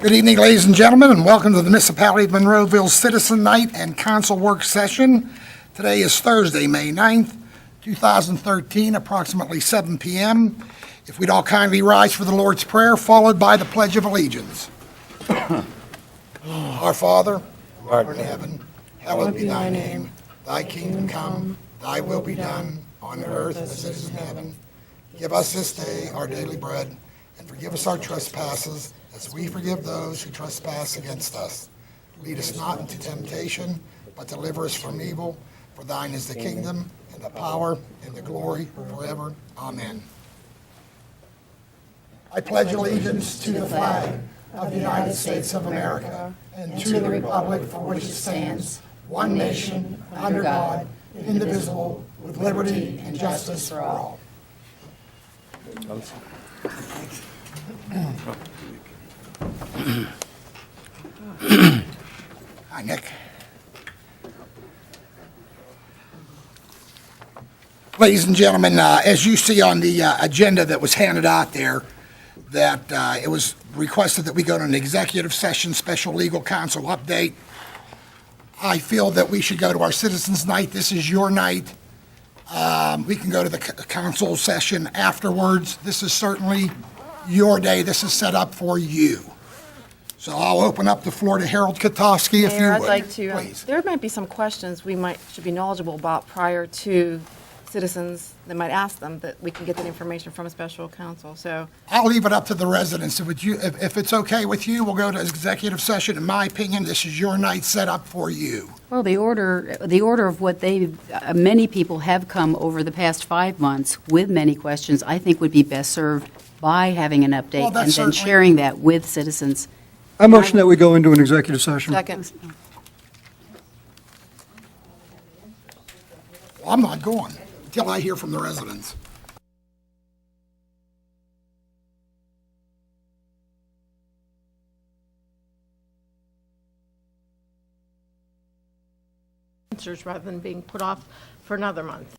Good evening, ladies and gentlemen, and welcome to the Municipality of Monroeville Citizen Night and Council Work Session. Today is Thursday, May 9th, 2013, approximately 7 p.m. If we'd all kindly rise for the Lord's Prayer, followed by the Pledge of Allegiance. Our Father, who art in heaven, hallowed be thy name. Thy kingdom come, thy will be done, on earth as it is in heaven. Give us this day our daily bread, and forgive us our trespasses, as we forgive those who trespass against us. Lead us not into temptation, but deliver us from evil. For thine is the kingdom, and the power, and the glory forever. Amen. I pledge allegiance to the flag of the United States of America, and to the republic for which it stands, one nation, under God, indivisible, with liberty and justice for all. Hi, Nick. Ladies and gentlemen, as you see on the agenda that was handed out there, that it was requested that we go to an executive session, special legal counsel update. I feel that we should go to our citizens' night. This is your night. We can go to the council session afterwards. This is certainly your day. This is set up for you. So I'll open up the floor to Harold Katofsky, if you Mayor, would. I'd like to, please. there might be some questions we should be knowledgeable about prior to citizens that might ask them, that we can get that information from a special counsel, so. I'll leave it up to the residents. If it's okay with you, we'll go to executive session. In my opinion, this is your night set up for you. Well, the order of what many people have come over the past 5 months with many questions, I think would be best served by having an update Well, and that's then certainly- sharing that with citizens. I motion that we go into an executive session. Second. Well, I'm not going until I hear from the residents. Answers rather than being put off for another month.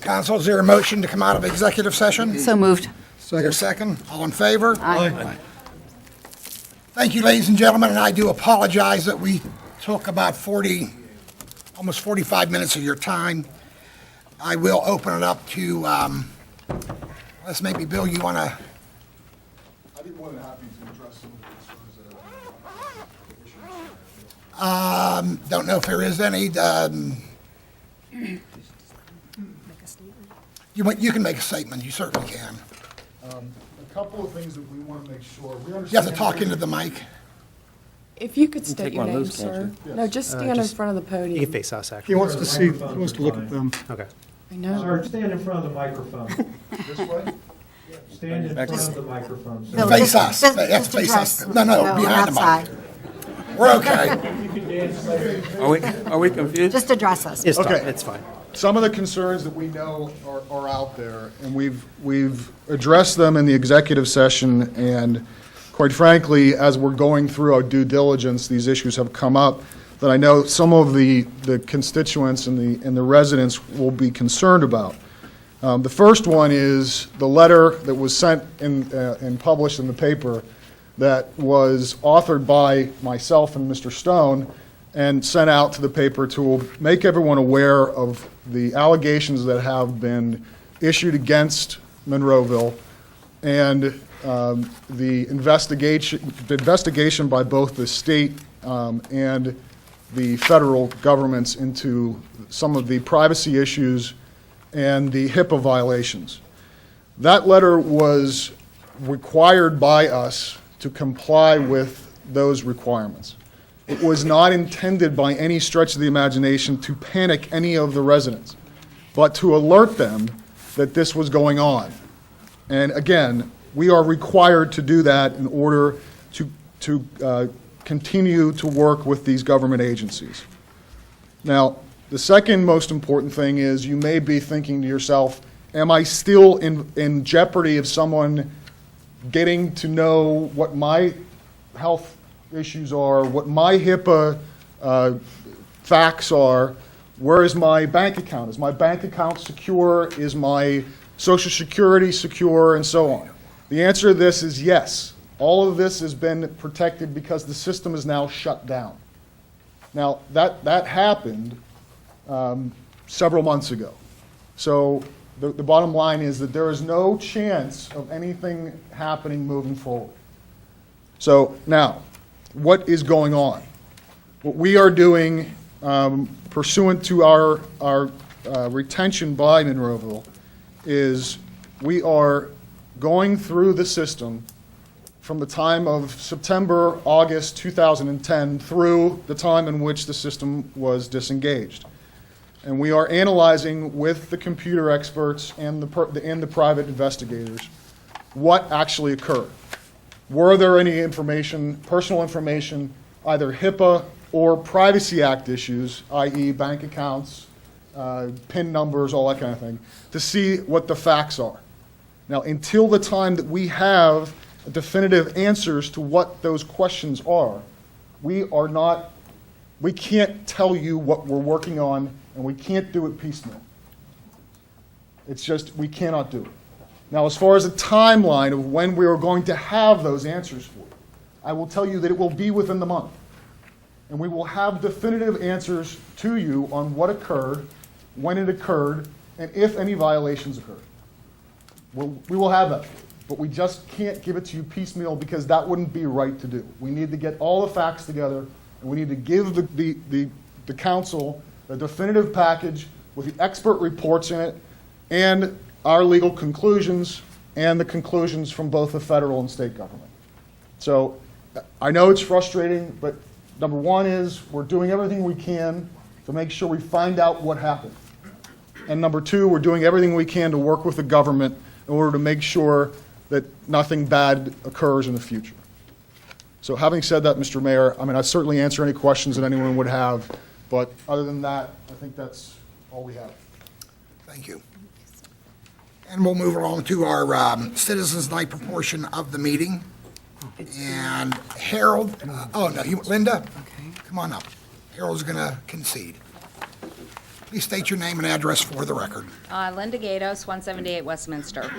Council, is there a motion to come out of executive session? So moved. Is there a second? All in favor? Aye. Thank you, ladies and gentlemen, and I do apologize that we took about almost 45 minutes of your time. I will open it up to, unless maybe, Bill, you want to, I'd be more than happy to address some of the concerns that don't know if there is any. You can make a statement, you certainly can. a couple of things that we want to make sure, we understand. You have to talk into the mic. If you could state take your one of name, those, can't sir. No, just stand in front of the You can podium. face us, He actually. wants to see, he wants to look at them. Okay. I know. Sir, stand in front of the microphone. This way? Stand in front of the microphone. sir. Face us, that's face us. No, behind the mic. We're okay. Are we confused? Just address us. It's fine, Okay. it's fine. Some of the concerns that we know are out there, and we've addressed them in the executive session, and quite frankly, as we're going through our due diligence, these issues have come up that I know some of the constituents and the residents will be concerned about. The first one is the letter that was sent and published in the paper that was authored by myself and Mr. Stone and sent out to the paper to make everyone aware of the allegations that have been issued against Monroeville and the investigation by both the state and the federal governments into some of the privacy issues and the HIPAA violations. That letter was required by us to comply with those requirements. It was not intended by any stretch of the imagination to panic any of the residents, but to alert them that this was going on. And again, we are required to do that in order to continue to work with these government agencies. Now, the second most important thing is you may be thinking to yourself, am I still in jeopardy of someone getting to know what my health issues are, what my HIPAA facts are? Where is my bank account? Is my bank account secure? Is my Social Security secure? And so on. The answer to this is yes. All of this has been protected because the system is now shut down. Now, that happened several months ago. So the bottom line is that there is no chance of anything happening moving forward. So now, what is going on? What we are doing pursuant to our retention by Monroeville is we are going through the system from the time of September, August 2010 through the time in which the system was disengaged. And we are analyzing with the computer experts and the private investigators what actually occurred. Were there any information, personal information, either HIPAA or Privacy Act issues, i.e. bank accounts, PIN numbers, all that kind of thing, to see what the facts are. Now, until the time that we have definitive answers to what those questions are, we can't tell you what we're working on, and we can't do it piecemeal. It's just, we cannot do it. Now, as far as a timeline of when we are going to have those answers for you, I will tell you that it will be within the month. And we will have definitive answers to you on what occurred, when it occurred, and if any violations occurred. We will have that for you. But we just can't give it to you piecemeal because that wouldn't be right to do. We need to get all the facts together, and we need to give the council a definitive package with the expert reports in it and our legal conclusions and the conclusions from both the federal and state government. So I know it's frustrating, but number one is we're doing everything we can to make sure we find out what happened. And number two, we're doing everything we can to work with the government in order to make sure that nothing bad occurs in the future. So having said that, Mr. Mayor, I'd certainly answer any questions that anyone would have, but other than that, I think that's all we have. Thank you. And we'll move along to our citizens' night proportion of the meeting. And Harold, Linda? Okay. Come on up. Harold's going to concede. Please state your name and address for the record. Linda Gatos, 178 Westminster.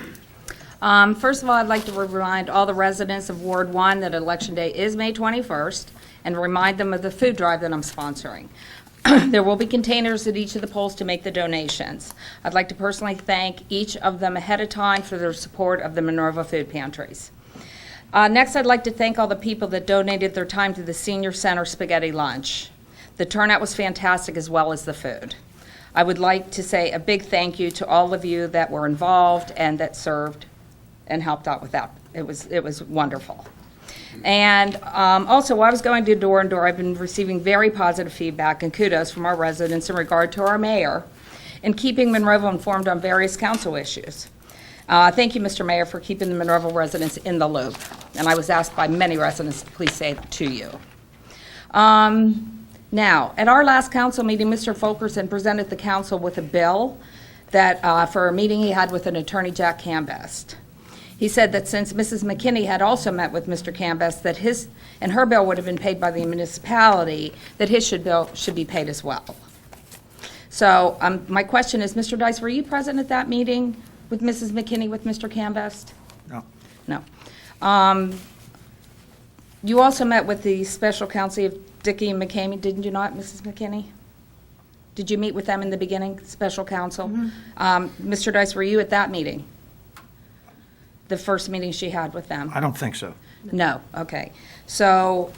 First of all, I'd like to remind all the residents of Ward 1 that Election Day is May 21st, and remind them of the food drive that I'm sponsoring. There will be containers at each of the polls to make the donations. I'd like to personally thank each of them ahead of time for their support of the Monroeville food pantries. Next, I'd like to thank all the people that donated their time to the Senior Center Spaghetti Lunch. The turnout was fantastic, as well as the food. I would like to say a big thank you to all of you that were involved and that served and helped out with that. It was wonderful. And also, while I was going to door and door, I've been receiving very positive feedback and kudos from our residents in regard to our mayor in keeping Monroeville informed on various council issues. Thank you, Mr. Mayor, for keeping the Monroeville residents in the loop. And I was asked by many residents to please say it to you. Now, at our last council meeting, Mr. Fulkerson presented the council with a bill that for a meeting he had with an attorney, Jack Cambest. He said that since Mrs. McKinney had also met with Mr. Cambest, that his and her bill would have been paid by the municipality, that his bill should be paid as well. So my question is, Mr. Dice, were you present at that meeting with Mrs. McKinney with Mr. Cambest? No. No. You also met with the special counsel of Dickey and McCamey, didn't you not, Mrs. McKinney? Did you meet with them in the beginning, special counsel? Mr. Dice, were you at that meeting? The first meeting she had with them? I don't think so. No, okay. So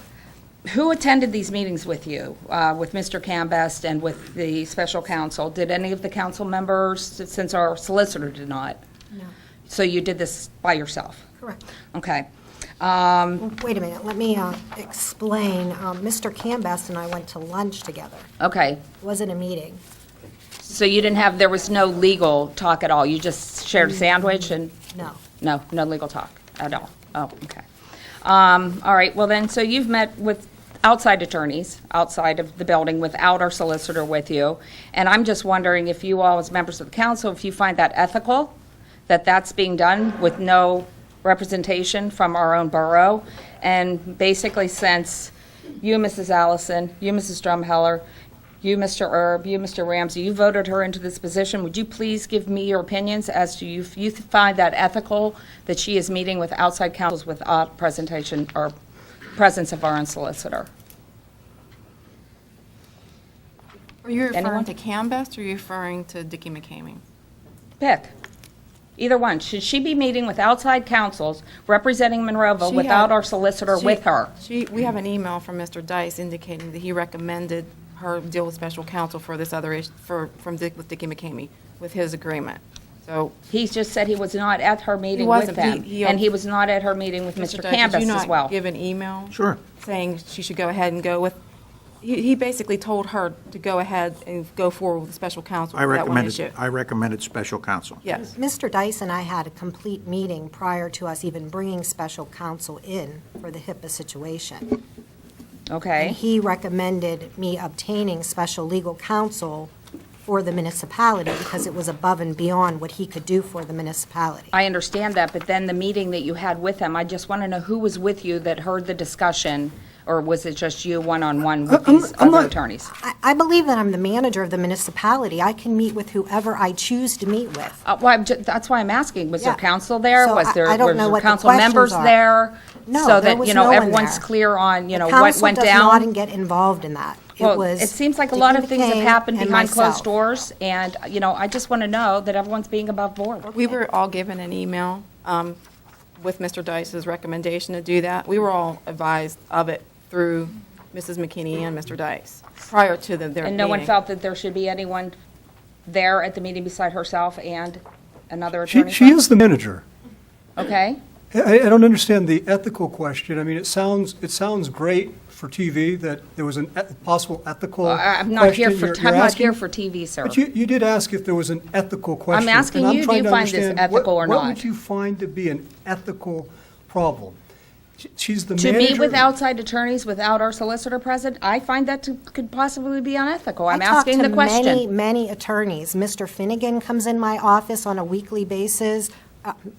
who attended these meetings with you, with Mr. Cambest and with the special counsel? Did any of the council members, since our solicitor did not? No. So you did this by yourself? Correct. Okay. Wait a minute, let me explain. Mr. Cambest and I went to lunch together. Okay. It wasn't a meeting. So you didn't have, there was no legal talk at all? You just shared a sandwich and? No. No legal talk at all? Oh, okay. All right, well then, so you've met with outside attorneys outside of the building without our solicitor with you, and I'm just wondering if you all, as members of the council, if you find that ethical, that that's being done with no representation from our own borough, and basically since you, Mrs. Allison, you, Mrs. Drumheller, you, Mr. Erb, you, Mr. Ramsey, you voted her into this position. Would you please give me your opinions as to if you find that ethical, that she is meeting with outside counsels without presentation or presence of our own solicitor? Are you referring Anyone? to Cambest, or are you referring to Dickey McCamey? Pick. Either one. Should she be meeting with outside counsels representing Monroeville She without had- our solicitor She- with her? We have an email from Mr. Dice indicating that he recommended her deal with special counsel for this other issue, with Dickey McCamey, with his agreement. So, He just said he was not at her meeting with wasn't. them. He- And he was not at her meeting with Mr. Dice, Cambest did you as well. not give an email? Sure. Saying she should go ahead and go with, he basically told her to go ahead and go forward with the special counsel I for that one issue. recommended special counsel. Yes. Mr. Dice and I had a complete meeting prior to us even bringing special counsel in for the HIPAA situation. And Okay. he recommended me obtaining special legal counsel for the municipality because it was above and beyond what he could do for the municipality. I understand that, but then the meeting that you had with them, I just want to know who was with you that heard the discussion, or was it just you one-on-one with these I'm other not- attorneys? I believe that I'm the manager of the municipality. I can meet with whoever I choose to meet with. Well, that's why I'm asking. Was there Yeah. council there? So Was there I don't know were what the council members questions are. there? No, So there that, was you know, no one everyone's there. clear on, you know, The what council went does down? not get involved in that. Well, it seems like a lot of things have happened behind closed doors. doors, and, you know, I just want to know that everyone's being above board. We were all given an email with Mr. Dice's recommendation to do that. We were all advised of it through Mrs. McKinney and Mr. Dice prior to their meeting. And no one felt that there should be anyone there at the meeting beside herself and another attorney? She is the manager. Okay. I don't understand the ethical question. I mean, it sounds great for TV that there was a possible ethical I'm not here question for, you're I'm not asking. here for TV, sir. But you did ask if there was an ethical question. asking and I'm you, do trying you to find this understand ethical or What not? would you find to be an ethical problem? She's the To manager. meet with outside attorneys without our solicitor present, I find that could possibly be unethical. I'm asking the I talk to many, question. many attorneys. Mr. Finnegan comes in my office on a weekly basis.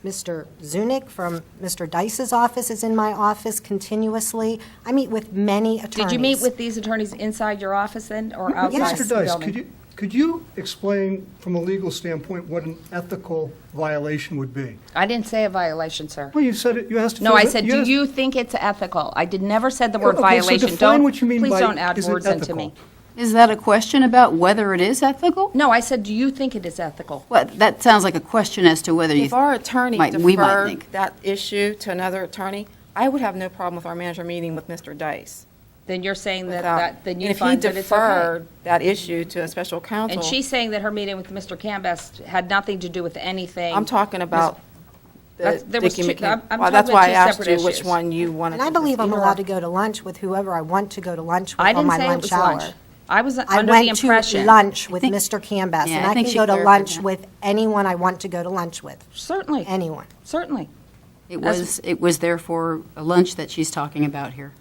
Mr. Zunick from Mr. Dice's office is in my office continuously. I meet with many attorneys. Did you meet with these attorneys inside your office then, or outside Yes. the Mr. Dice, building? Could you explain from a legal standpoint what an ethical violation would be? I didn't say a violation, sir. Well, you said it, you asked. if No, it I was- said, do asked- you think it's ethical? I did never said the word Okay, so violation. define what you mean Please by, don't add is it words into me. ethical? Is that a question about whether it is ethical? No, I said, do you think it is ethical? Well, that sounds like a question as to whether you. If our attorney we might deferred think. that issue to another attorney, I would have no problem with our manager meeting with Mr. Dice. Then you're saying without- then and you if he find that it's okay. deferred that issue to a special counsel. And she's saying that her meeting with Mr. Cambest had nothing to do with anything. I'm talking about the There was Dickie two- I'm Well, that's talking why I two asked separate you which issues. one you wanted And to I believe I'm proceed. allowed to go to lunch with whoever I want to go to lunch with I on didn't my say it lunch was hour. lunch. I was I under the went to impression. lunch with think- Mr. Cambest, Yeah, and I I think can she go to clarified lunch that. with anyone I want to go to lunch with, Certainly, anyone. certainly. It was therefore a lunch that she's talking about here.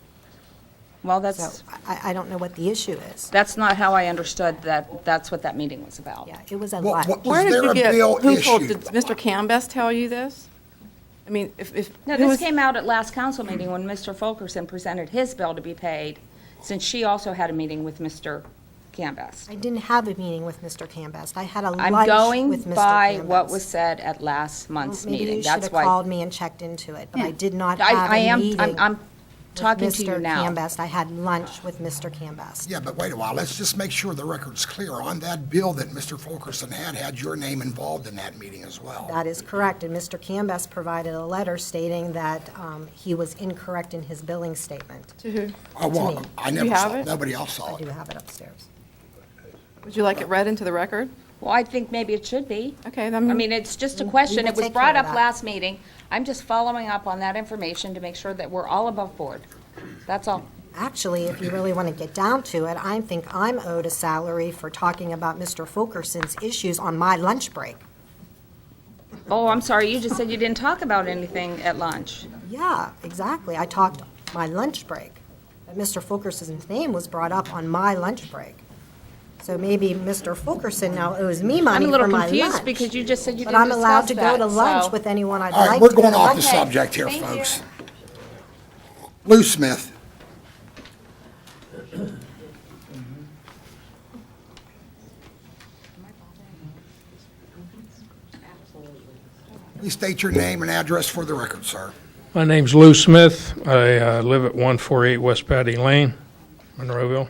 Well, So I don't know what the issue is. that's not how I understood that, that's what that meeting was about. Yeah, it was a What- lunch. what- Where Was did there you a get, bill who told, issued? did Mr. Cambest tell you this? I mean, if. No, who this was- came out at last council meeting when Mr. Fulkerson presented his bill to be paid, since she also had a meeting with Mr. Cambest. I didn't have a meeting with Mr. Cambest. I had a I'm lunch going with Mr. by Cambest. what was said at last month's Maybe meeting. you should That's have why. called me and checked into it, but I Yeah. did not I have a meeting I'm with talking to you now. Mr. Cambest. I had lunch with Mr. Cambest. Yeah, but wait a while, let's just make sure the record's clear. On that bill that Mr. Fulkerson had your name involved in that meeting as well. That is correct, and Mr. Cambest provided a letter stating that he was incorrect in his billing statement. To who? Oh, well, me. I You never have saw it, it? nobody else saw I do it. have it upstairs. Would you like it read into the record? Well, I think maybe it should be. Okay, I then. mean, it's just a question. will It was take brought care of up that. last meeting. I'm just following up on that information to make sure that we're all above board. That's all. Actually, if you really want to get down to it, I think I'm owed a salary for talking about Mr. Fulkerson's issues on my lunch break. Oh, I'm sorry, you just said you didn't talk about anything at lunch. Yeah, exactly. I talked my lunch break. But Mr. Fulkerson's name was brought up on my lunch break. So maybe Mr. Fulkerson now owes me I'm money a for little my confused lunch. because you just said you But didn't I'm discuss allowed to go to that, lunch so- with anyone I'd All right, like we're to go going to off the lunch Okay. subject here, Thank you. folks. Lou Smith. Please state your name and address for the record, sir. My name's Lou Smith. I live at 148 West Patty Lane, Monroeville.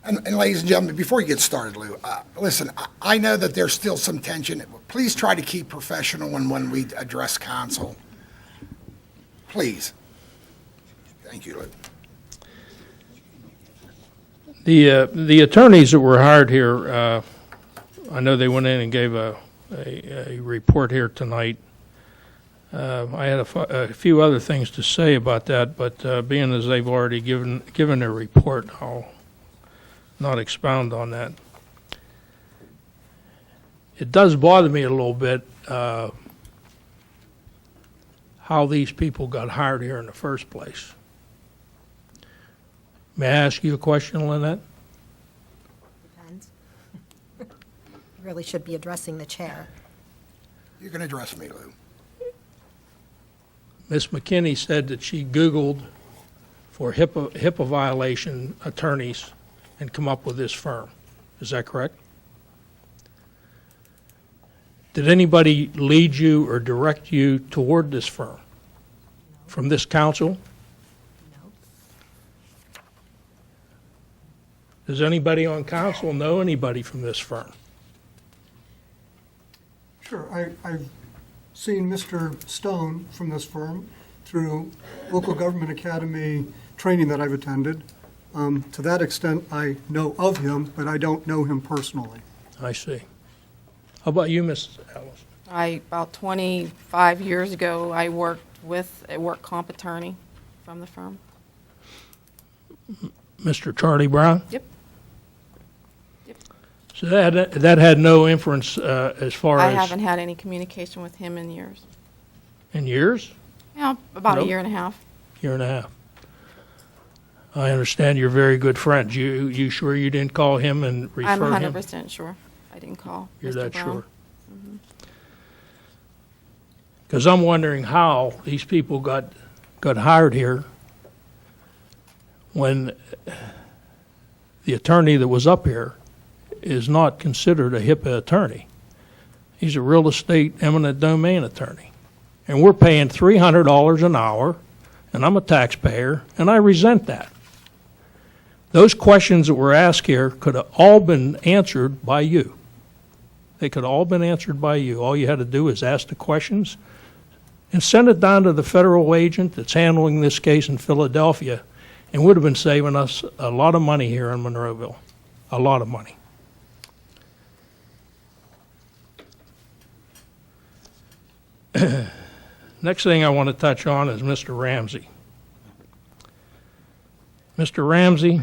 And ladies and gentlemen, before you get started, Lou, listen, I know that there's still some tension. Please try to keep professional when we address council. Please. Thank you, Lou. The attorneys that were hired here, I know they went in and gave a report here tonight. I had a few other things to say about that, but being as they've already given their report, I'll not expound on that. It does bother me a little bit how these people got hired here in the first place. May I ask you a question, Lynette? Depends. You really should be addressing the chair. You can address me, Lou. Ms. McKinney said that she Googled for HIPAA violation attorneys and come up with this firm. Is that correct? Did anybody lead you or direct you toward this firm from this council? No. Does anybody on council know anybody from this firm? Sure, I've seen Mr. Stone from this firm through local government academy training that I've attended. To that extent, I know of him, but I don't know him personally. I see. How about you, Ms. Ellis? About 25 years ago, I worked with a work comp attorney from the firm. Mr. Charlie Brown? Yep. So that had no inference as far I as haven't had any communication with him in years. in years? Yeah, about a Nope. year and a half. Year and a half. I understand you're very good friends. You sure you didn't call him and refer I'm him? 100% sure I didn't call You're Mr. that Brown. sure? Because I'm wondering how these people got hired here when the attorney that was up here is not considered a HIPAA attorney. He's a real estate eminent domain attorney. And we're paying $300 an hour, and I'm a taxpayer, and I resent that. Those questions that were asked here could have all been answered by you. They could have all been answered by you. All you had to do is ask the questions and send it down to the federal agent that's handling this case in Philadelphia, and would have been saving us a lot of money here in Monroeville. A lot of money. Next thing I want to touch on is Mr. Ramsey. Mr. Ramsey,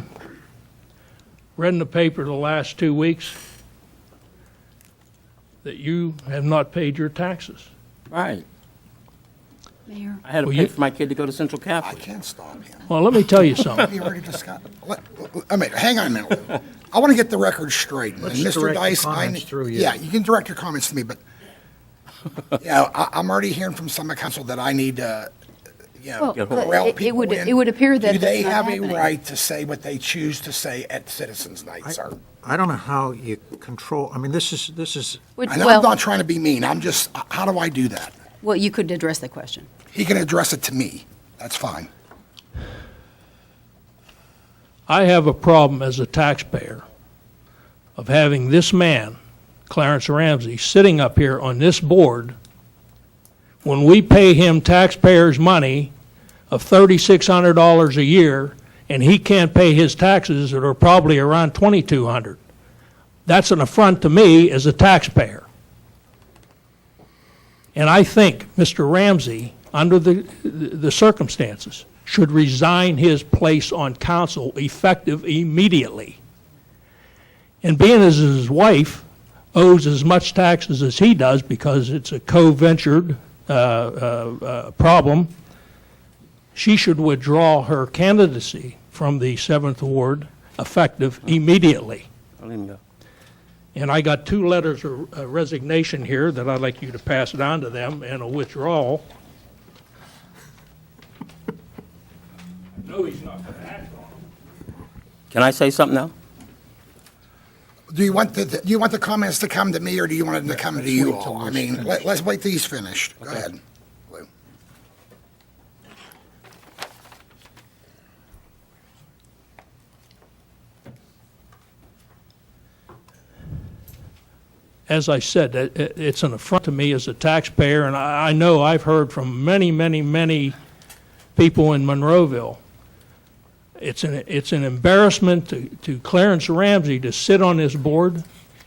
read in the paper the last 2 weeks that you have not paid your taxes. Right. Mayor? I had to Well, pay you- for my kid to go to Central I Catholic. can't stop him. Well, let me tell you something. We already discussed, hang on a minute. I want to get the record straight. And Let's Mr. direct the Dice, comments through you. Yeah, you can direct your comments to me, but, yeah, I'm already hearing from some of council that I need to, Well, corral it people would, in. it would appear that Do they it's not have a happening. right to say what they choose to say at Citizens Night, sir? I don't know how you control, I mean, this is, Would- I know I'm Well, not trying to be mean, I'm just, how do I do that? well, you could address that question. He can address it to me, that's fine. I have a problem as a taxpayer of having this man, Clarence Ramsey, sitting up here on this board when we pay him taxpayers' money of $3,600 a year, and he can't pay his taxes that are probably around $2,200. That's an affront to me as a taxpayer. And I think Mr. Ramsey, under the circumstances, should resign his place on council effective immediately. And being as his wife owes as much taxes as he does because it's a co-ventured problem, she should withdraw her candidacy from the 7th Ward effective immediately. I'll let him go. And I got 2 letters of resignation here that I'd like you to pass down to them, and a withdrawal. No, he's not going to act on them. Can I say something now? Do you want the comments to come to me, or do you want them to come to you all? I mean, let's wait till he's finished. Go ahead. Lou. As I said, it's an affront to me as a taxpayer, and I know I've heard from many, many, many people in Monroeville. It's an embarrassment to Clarence Ramsey to sit on this board.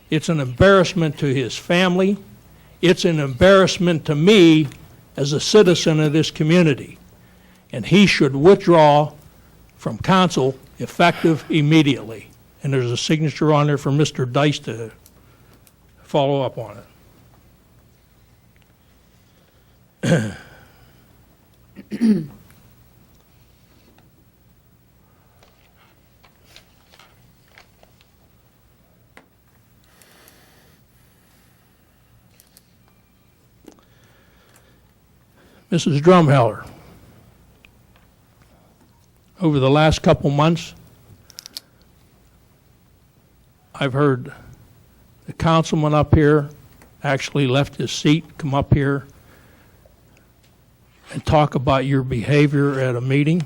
It's an embarrassment to his family. It's an embarrassment to me as a citizen of this community. And he should withdraw from council effective immediately. And there's a signature on there for Mr. Dice to follow up on it. Mrs. Drumheller, over the last couple months, I've heard the councilman up here actually left his seat, come up here and talk about your behavior at a meeting.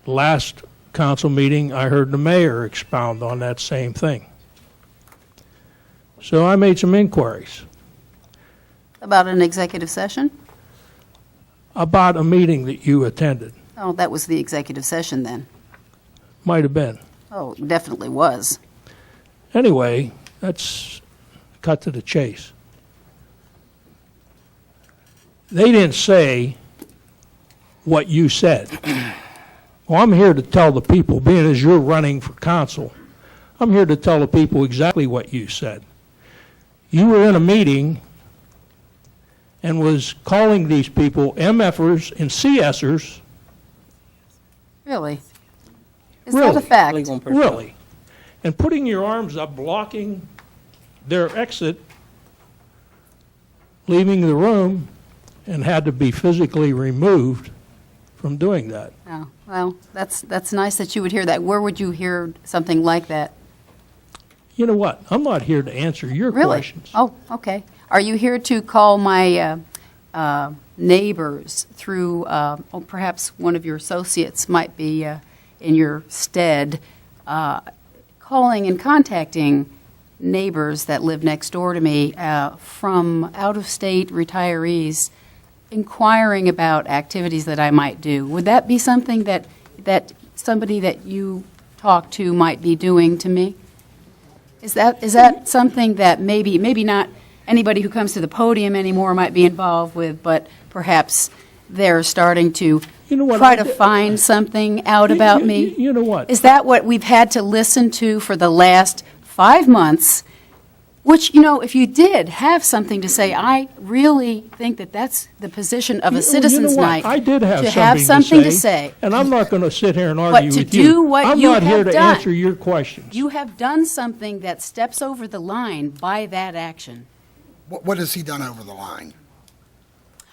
Last council meeting, I heard the mayor expound on that same thing. So I made some inquiries About an executive session? about a meeting that you attended. Oh, that was the executive session then. Might have been. Oh, definitely was. Anyway, let's cut to the chase. They didn't say what you said. Well, I'm here to tell the people, being as you're running for council, I'm here to tell the people exactly what you said. You were in a meeting and was calling these people MFers and CSers. Really? Is Really? that a fact? Legal and personal. Really? And putting your arms up, blocking their exit, leaving the room, and had to be physically removed from doing that. Oh, well, that's nice that you would hear that. Where would you hear something like that? You know what? I'm not here to answer your Really? questions. Oh, okay. Are you here to call my neighbors through, perhaps one of your associates might be in your stead, calling and contacting neighbors that live next door to me from out-of-state retirees, inquiring about activities that I might do? Would that be something that somebody that you talk to might be doing to me? Is that something that maybe not anybody who comes to the podium anymore might be involved with, but perhaps they're starting to You know what, try I to d- find something out about me? You know what? Is that what we've had to listen to for the last 5 months? Which, if you did have something to say, I really think that that's the position of a citizens' night. I did have to have something to say. And I'm not going to sit here and But argue to with you. do what you I'm not here have to done. answer your questions. You have done something that steps over the line by that action. What has he done over the line?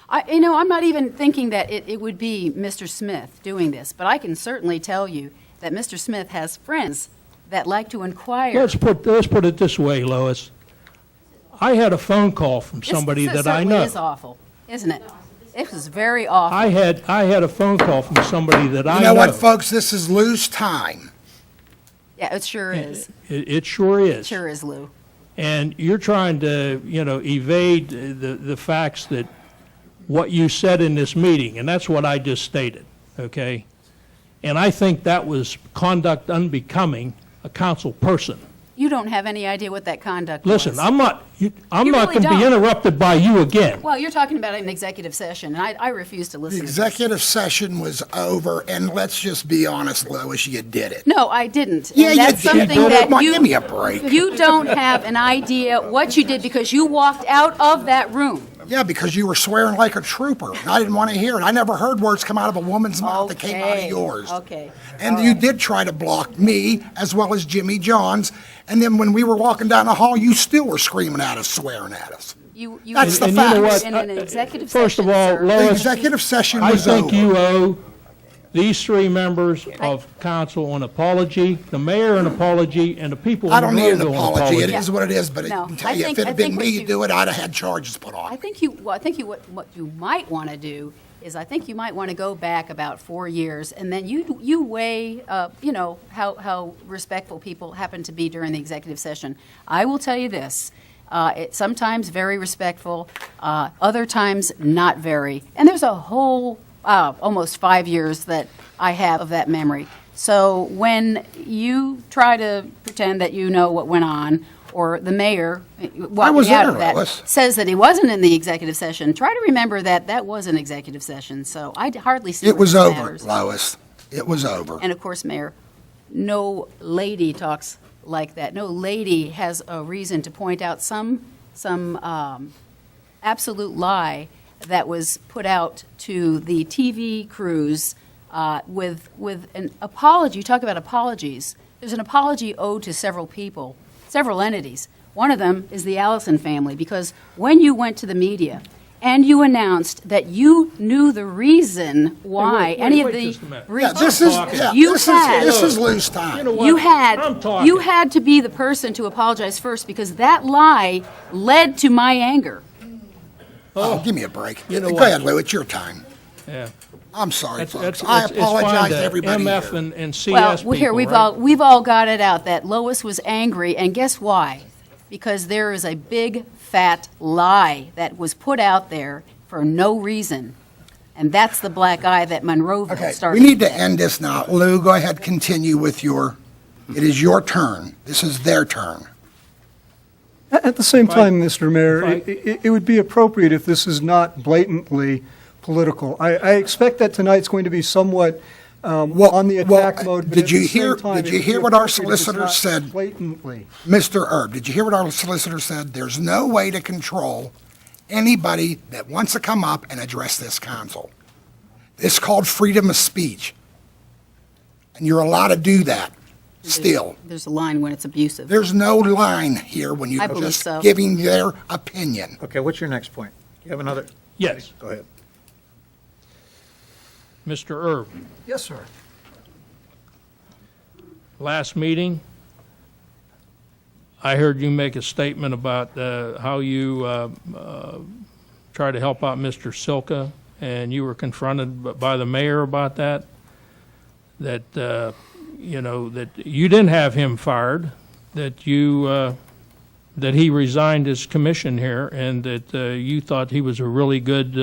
I'm not even thinking that it would be Mr. Smith doing this, but I can certainly tell you that Mr. Smith has friends that like to inquire. Let's put it this way, Lois. I had a phone call from somebody This that I certainly know. is awful, isn't it? It was very awful. I had a phone call from somebody that I You know. know what, folks? This is Lou's time. Yeah, it sure is. It sure is. Sure is, Lou. And you're trying to, evade the facts that what you said in this meeting, and that's what I just stated, okay? And I think that was conduct unbecoming a council person. You don't have any idea what that conduct was. Listen, I'm not You going really to be don't. interrupted by you again. Well, you're talking about an executive session, and I refuse to The listen to this. executive session was over, and let's just be honest, Lois, you did it. No, I didn't. Yeah, And you that's did. something Come that on, you give me a break. You don't have an idea what you did because you walked out of that room. Yeah, because you were swearing like a trooper, and I didn't want to hear it. I never heard words come out of a woman's mouth that came out of Okay, yours. okay. And you did try to block me, as well as Jimmy Johns, and then when we were walking down the hall, you still were screaming at us, swearing at us. You That's the And you know facts. what? in an executive First session, of all, sir. The Lois, executive session I was think over. you owe these three members of council an apology, the mayor an apology, and the people I in don't need an Monroeville apology. It apology. is what it is, but I No, can tell I you, if think- it I had been think me what to you- do it, I'd have had charges put on. I think what you might want to do is I think you might want to go back about 4 years, and then you weigh, how respectful people happen to be during the executive session. I will tell you this, sometimes very respectful, other times not very. And there's a whole, almost 5 years that I have of that memory. So when you try to pretend that you know what went on, or the mayor, walking was out there, of that, Lois. says that he wasn't in the executive session, try to remember that was an executive session, so I hardly see It where was this over, matters. Lois. It was over. And of course, Mayor, no lady talks like that. No lady has a reason to point out some absolute lie that was put out to the TV crews with an apology. You talk about apologies. There's an apology owed to several people, several entities. One of them is the Allison family, because when you went to the media and you announced that you knew the reason why wait, any wait of the just a minute. Yeah, reasons this is, talking. yeah, You this had- is Lou's time. You know what? you I'm talking. had to be the person to apologize first, because that lie led to my anger. Oh, give me a break. You know Go what? ahead, Lou, it's your time. Yeah. I'm sorry, That's- folks. that's- I it's apologize fine to everybody MF here. and CS Well, people, here right? we've all got it out that Lois was angry, and guess why? Because there is a big fat lie that was put out there for no reason, and that's the black eye that Monroeville Okay, started. we need to end this now. Lou, go ahead, continue with it is your turn. This is their turn. At the same Right. time, Mr. Mayor, Right. it would be appropriate if this is not blatantly political. I expect that tonight's going to be somewhat on the attack mode. but did at you the same hear- time, did it you would be hear what our appropriate if it's solicitor not said? Blatantly. Mr. Erb, did you hear what our solicitor said? There's no way to control anybody that wants to come up and address this council. It's called freedom of speech. And you're allowed to do that still. There's a line when it's abusive. There's no line here when I you're believe just so. giving their opinion. Okay, what's your next point? You have another? Yes. Go ahead. Mr. Erb, Yes, sir. last meeting, I heard you make a statement about how you tried to help out Mr. Silka, and you were confronted by the mayor about that, that that you didn't have him fired, that that he resigned his commission here, and that you thought he was a really good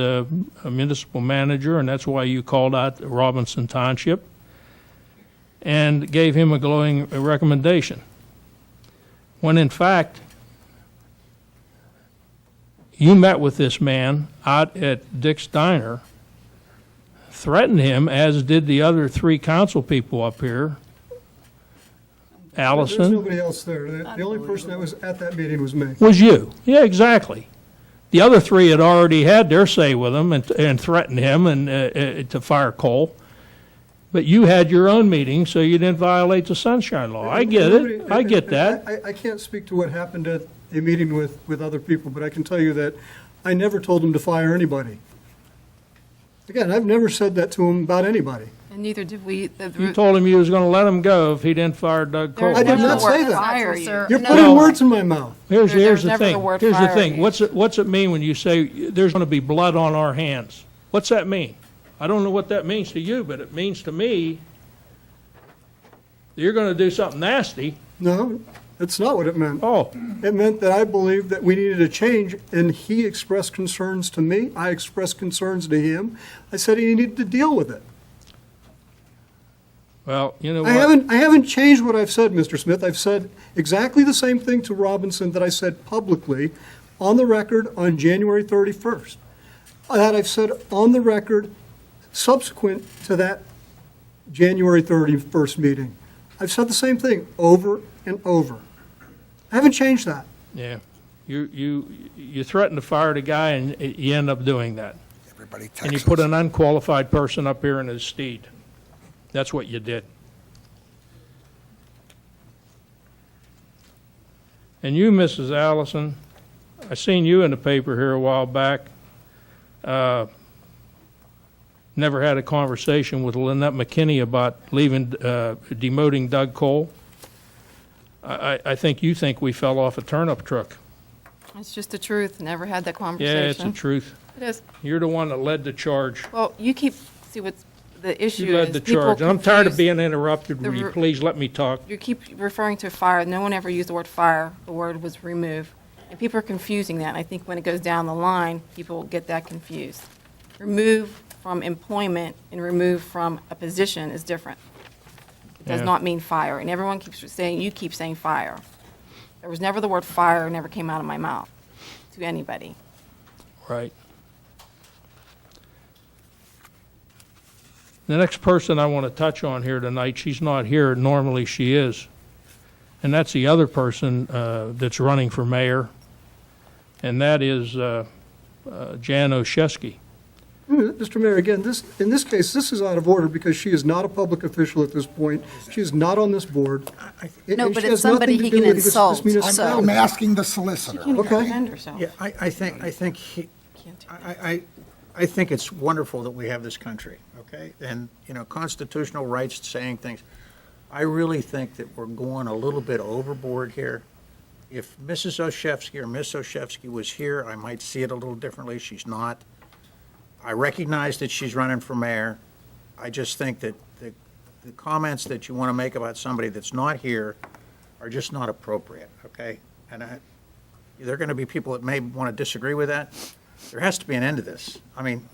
municipal manager, and that's why you called out Robinson Township and gave him a glowing recommendation. When in fact, you met with this man out at Dick's Diner, threatened him, as did the other 3 council people up here, There's Allison. nobody else there. The only person that was at that meeting was me. Was you. Yeah, exactly. The other 3 had already had their say with him and threatened him and to fire Cole. But you had your own meeting, so you didn't violate the Sunshine Law. I get it. I get that. I can't speak to what happened at a meeting with other people, but I can tell you that I never told him to fire anybody. Again, I've never said that to him about anybody. And neither did we. You told him you was going to let him go if he didn't fire Doug Cole. I did not say that. Fire you. You're putting words in my mouth. Here's the never thing. the word Here's the fire thing. used. What's it mean when you say there's going to be blood on our hands? What's that mean? I don't know what that means to you, but it means to me that you're going to do something nasty. No, that's not what it meant. Oh, It meant that I believed that we needed a change, and he expressed concerns to me. I expressed concerns to him. I said he needed to deal with it. well, you know I what? haven't changed what I've said, Mr. Smith. I've said exactly the same thing to Robinson that I said publicly on the record on January 31st. That I've said on the record subsequent to that January 31st meeting. I've said the same thing over and over. I haven't changed that. Yeah. You threaten to fire the guy, and you end up doing that. Everybody And you texts put us. an unqualified person up here in his stead. That's what you did. And you, Mrs. Allison, I seen you in the paper here a while back. Never had a conversation with Lynette McKinney about demoting Doug Cole. I think you think we fell off a turnip truck. It's just the truth. Never had that Yeah, conversation. it's the truth. It is. You're the one that led the charge. Well, you see what's the issue You led is the people charge. And I'm tired of confuse- being interrupted. the Will you re- please let me talk? You keep referring to fire. No one ever used the word fire. The word was remove. And people are confusing that. And I think when it goes down the line, people get that confused. Remove from employment and remove from a position is different. It does Yeah. not mean fire. And everyone keeps saying, you keep saying fire. There was never the word fire, never came out of my mouth to anybody. Right. The next person I want to touch on here tonight, she's not here, normally she is. And that's the other person that's running for mayor, and that is Jan Oshesky. Mr. Mayor, again, in this case, this is out of order because she is not a public official at this point. She is not on this board. No, And but she it's has nothing somebody to he do can with this insult, municipality. I'm asking the solicitor. Okay. Defend herself. Yeah, I think Can't do I think it's wonderful that we have this country, okay? And, constitutional rights saying things. I really think that we're going a little bit overboard here. If Mrs. Oshefsky or Miss Oshefsky was here, I might see it a little differently. She's not. I recognize that she's running for mayor. I just think that the comments that you want to make about somebody that's not here are just not appropriate, okay? And there are going to be people that may want to disagree with that. There has to be an end to this. I mean,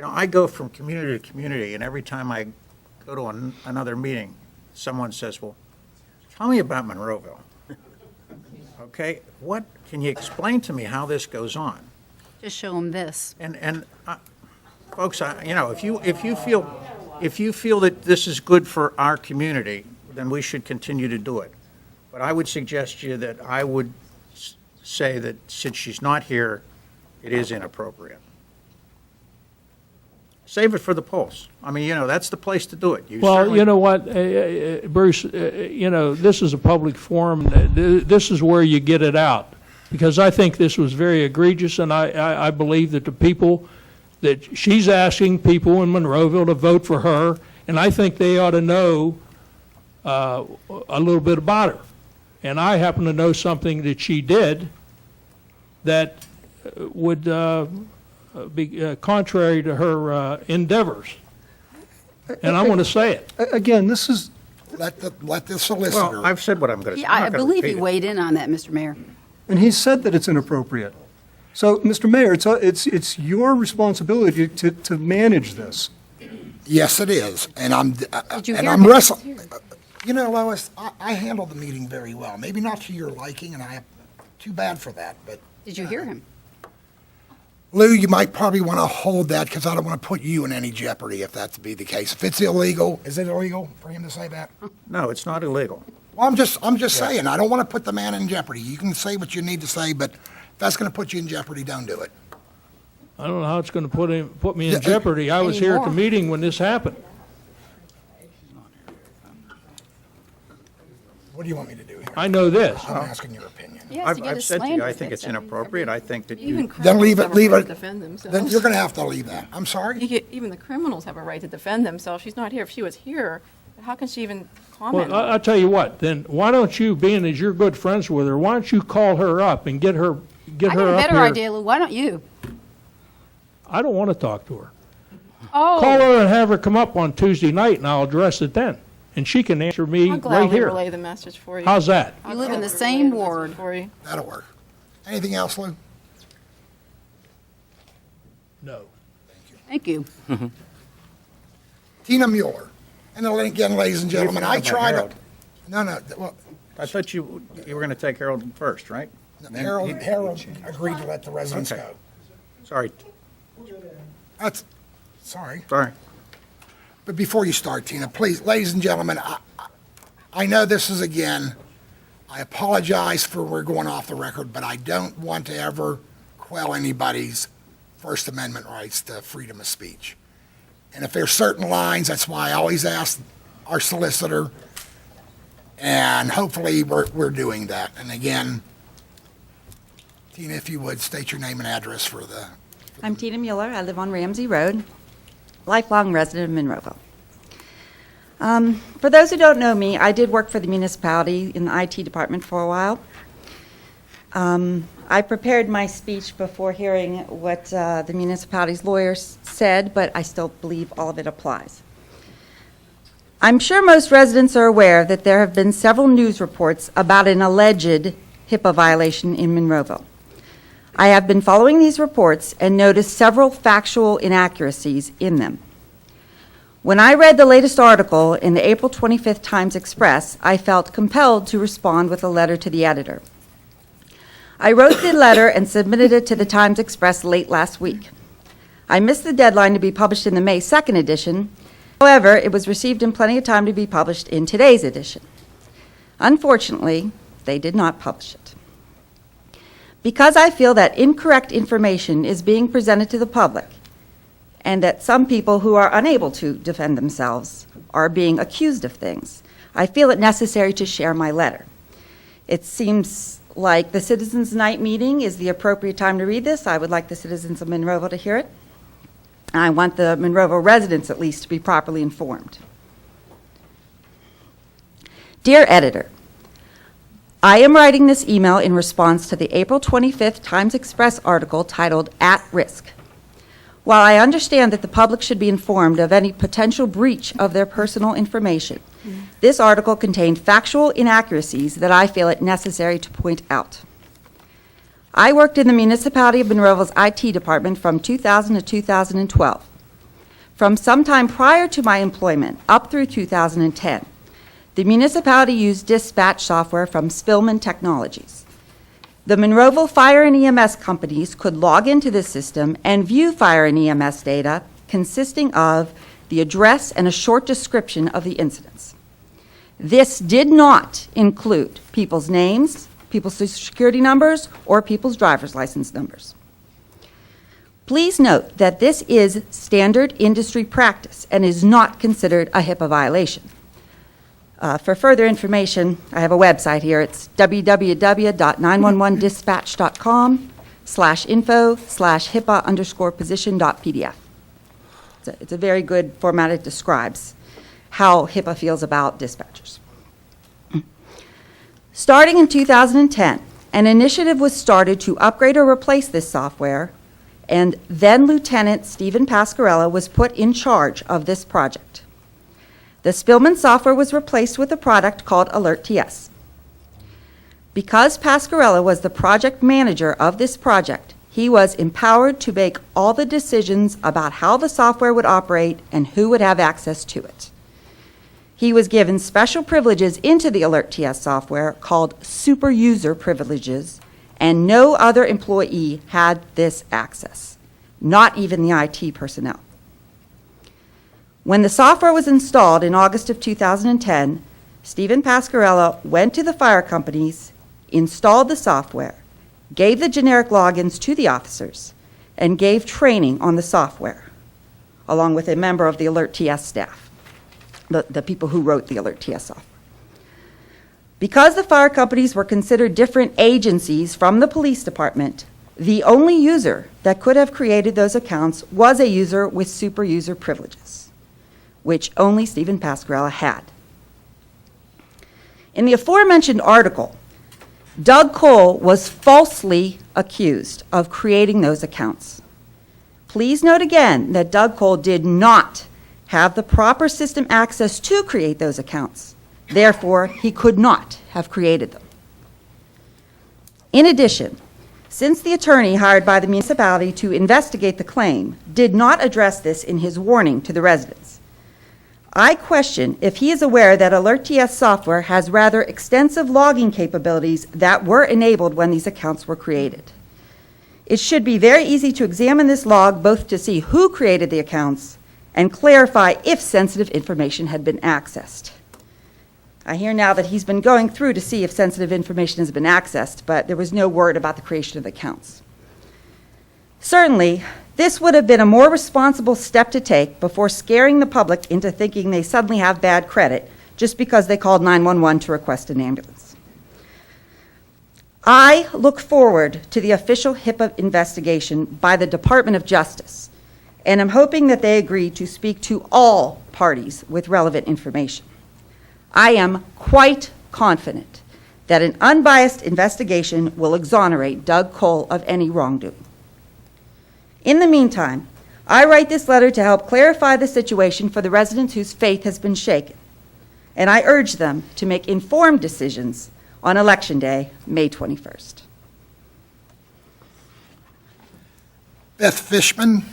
I go from community to community, and every time I go to another meeting, someone says, well, tell me about Monroeville. Okay, can you explain to me how this goes on? Just show them this. And folks, if you feel that this is good for our community, then we should continue to do it. But I would suggest to you that I would say that since she's not here, it is inappropriate. Save it for the polls. I mean, that's the place to do it. Well, certainly- you know what, Bruce, this is a public forum. This is where you get it out. Because I think this was very egregious, and I believe that the people that she's asking people in Monroeville to vote for her, and I think they ought to know a little bit about her. And I happen to know something that she did that would be contrary to her endeavors. And I'm going to say it. Again, this is, Let the solicitor. Well, I've said what I'm going to say. Yeah, I believe he weighed in on that, Mr. Mayor. and he said that it's inappropriate. So, Mr. Mayor, it's your responsibility to manage this. Yes, it is, and I'm you and hear I'm him? wrestling. You know, Lois, I handled the meeting very well. Maybe not to your liking, and I am too bad for that. But Did you hear him? Lou, you might probably want to hold that because I don't want to put you in any jeopardy if that to be the case. If it's illegal, is it illegal for him to say that? No, it's not illegal. Well, I'm just saying. I don't want to put the man in jeopardy. You can say what you need to say, but if that's going to put you in jeopardy, don't do it. I don't know how it's going to put me Yeah, in jeopardy. I was here at the anymore. meeting when this happened. What do you want me to do here? I know this. I'm asking your opinion. He has to get I've his said to you, slander I think it's fixed. inappropriate. I think that Even you, Then leave criminals it. have a right to defend Then themselves. you're going to have to leave that. I'm sorry. Even the criminals have a right to defend themselves. She's not here. If she was here, how can she even comment? Well, I'll tell you what, then why don't you, being as you're good friends with her, why don't you call her up and get her I got a up better here? idea, Lou. Why don't you? I don't want to talk to her. Oh, Call her and have her come up on Tuesday night, and I'll address it then. And she can answer me I'll right gladly here. relay the message for you. How's that? I'll You live in the gladly same relay message ward. For you. That'll work. Anything else, Lou? No. thank you. Tina Mueller. And then again, ladies and gentlemen, I forgot tried about to. No, well, I thought you were going to take Harold first, right? Harold agreed to let the residents Okay. go. Sorry, That's, sorry. sorry. But before you start, Tina, please, ladies and gentlemen, I know this is, again, I apologize for we're going off the record, but I don't want to ever quell anybody's First Amendment rights to freedom of speech. And if there's certain lines, that's why I always ask our solicitor, and hopefully we're doing that. And again, Tina, if you would, state your name and address for the, I'm Tina Mueller. I live on Ramsey Road, lifelong resident of Monroeville. For those who don't know me, I did work for the municipality in the IT department for a while. I prepared my speech before hearing what the municipality's lawyers said, but I still believe all of it applies. I'm sure most residents are aware that there have been several news reports about an alleged HIPAA violation in Monroeville. I have been following these reports and noticed several factual inaccuracies in them. When I read the latest article in the April 25th Times Express, I felt compelled to respond with a letter to the editor. I wrote the letter and submitted it to the Times Express late last week. I missed the deadline to be published in the May 2nd edition. However, it was received in plenty of time to be published in today's edition. Unfortunately, they did not publish it. Because I feel that incorrect information is being presented to the public, and that some people who are unable to defend themselves are being accused of things, I feel it necessary to share my letter. It seems like the Citizens' Night meeting is the appropriate time to read this. I would like the citizens of Monroeville to hear it. I want the Monroeville residents, at least, to be properly informed. Dear Editor, I am writing this email in response to the April 25th Times Express article titled At Risk. While I understand that the public should be informed of any potential breach of their personal information, this article contained factual inaccuracies that I feel it necessary to point out. I worked in the municipality of Monroeville's IT department from 2000 to 2012. From some time prior to my employment, up through 2010, the municipality used dispatch software from Spillman Technologies. The Monroeville Fire and EMS companies could log into this system and view fire and EMS data consisting of the address and a short description of the incidents. This did not include people's names, people's social security numbers, or people's driver's license numbers. Please note that this is standard industry practice and is not considered a HIPAA violation. For further information, I have a website here. It's www.911dispatch.com/ HIPAA_position.pdf. It's a very good format. It describes how HIPAA feels about dispatchers. Starting in 2010, an initiative was started to upgrade or replace this software, and then Lieutenant Stephen Pasquarella was put in charge of this project. The Spillman software was replaced with a product called AlertTS. Because Pasquarella was the project manager of this project, he was empowered to make all the decisions about how the software would operate and who would have access to it. He was given special privileges into the AlertTS software called super user privileges, and no other employee had this access, not even the IT personnel. When the software was installed in August of 2010, Stephen Pasquarella went to the fire companies, installed the software, gave the generic logins to the officers, and gave training on the software, along with a member of the AlertTS staff, the people who wrote the AlertTS software. Because the fire companies were considered different agencies from the police department, the only user that could have created those accounts was a user with super user privileges, which only Stephen Pasquarella had. In the aforementioned article, Doug Cole was falsely accused of creating those accounts. Please note again that Doug Cole did not have the proper system access to create those accounts. Therefore, he could not have created them. In addition, since the attorney hired by the municipality to investigate the claim did not address this in his warning to the residents, I question if he is aware that AlertTS software has rather extensive logging capabilities that were enabled when these accounts were created. It should be very easy to examine this log both to see who created the accounts and clarify if sensitive information had been accessed. I hear now that he's been going through to see if sensitive information has been accessed, but there was no word about the creation of the accounts. Certainly, this would have been a more responsible step to take before scaring the public into thinking they suddenly have bad credit just because they called 911 to request an ambulance. I look forward to the official HIPAA investigation by the Department of Justice, and I'm hoping that they agree to speak to all parties with relevant information. I am quite confident that an unbiased investigation will exonerate Doug Cole of any wrongdoing. In the meantime, I write this letter to help clarify the situation for the residents whose faith has been shaken, and I urge them to make informed decisions on Election Day, May 21st. Beth Fishman.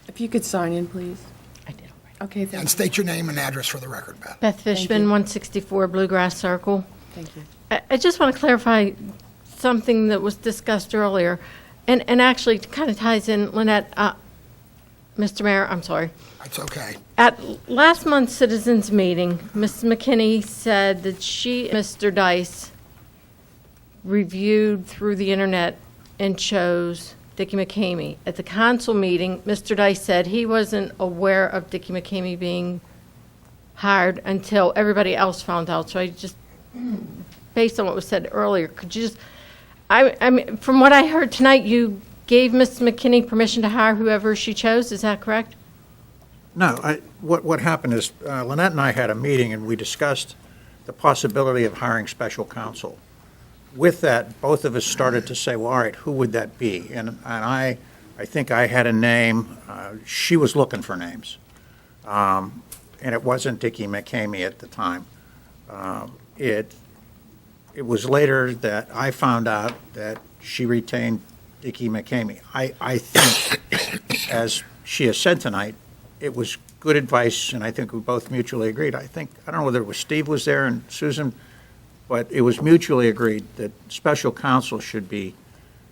If you could sign in, please. I did. Okay, thank And you. state your name and address for the record, Beth. Beth Fishman, 164 Bluegrass Circle. Thank you. I just want to clarify something that was discussed earlier, and actually kind of ties in, Lynette, Mr. Mayor, I'm sorry. That's okay. At last month's citizens meeting, Ms. McKinney said that she, Mr. Dice, reviewed through the internet and chose Dickie McCamey. At the council meeting, Mr. Dice said he wasn't aware of Dickie McCamey being hired until everybody else found out. So I just, based on what was said earlier, could you just, I mean, from what I heard tonight, you gave Ms. McKinney permission to hire whoever she chose, is that correct? No, what happened is Lynette and I had a meeting and we discussed the possibility of hiring special counsel. With that, both of us started to say, well, all right, who would that be? And I think I had a name. She was looking for names. And it wasn't Dickie McCamey at the time. It was later that I found out that she retained Dickie McCamey. I think, as she has said tonight, it was good advice, and I think we both mutually agreed. I don't know whether it was Steve was there and Susan, but it was mutually agreed that special counsel should be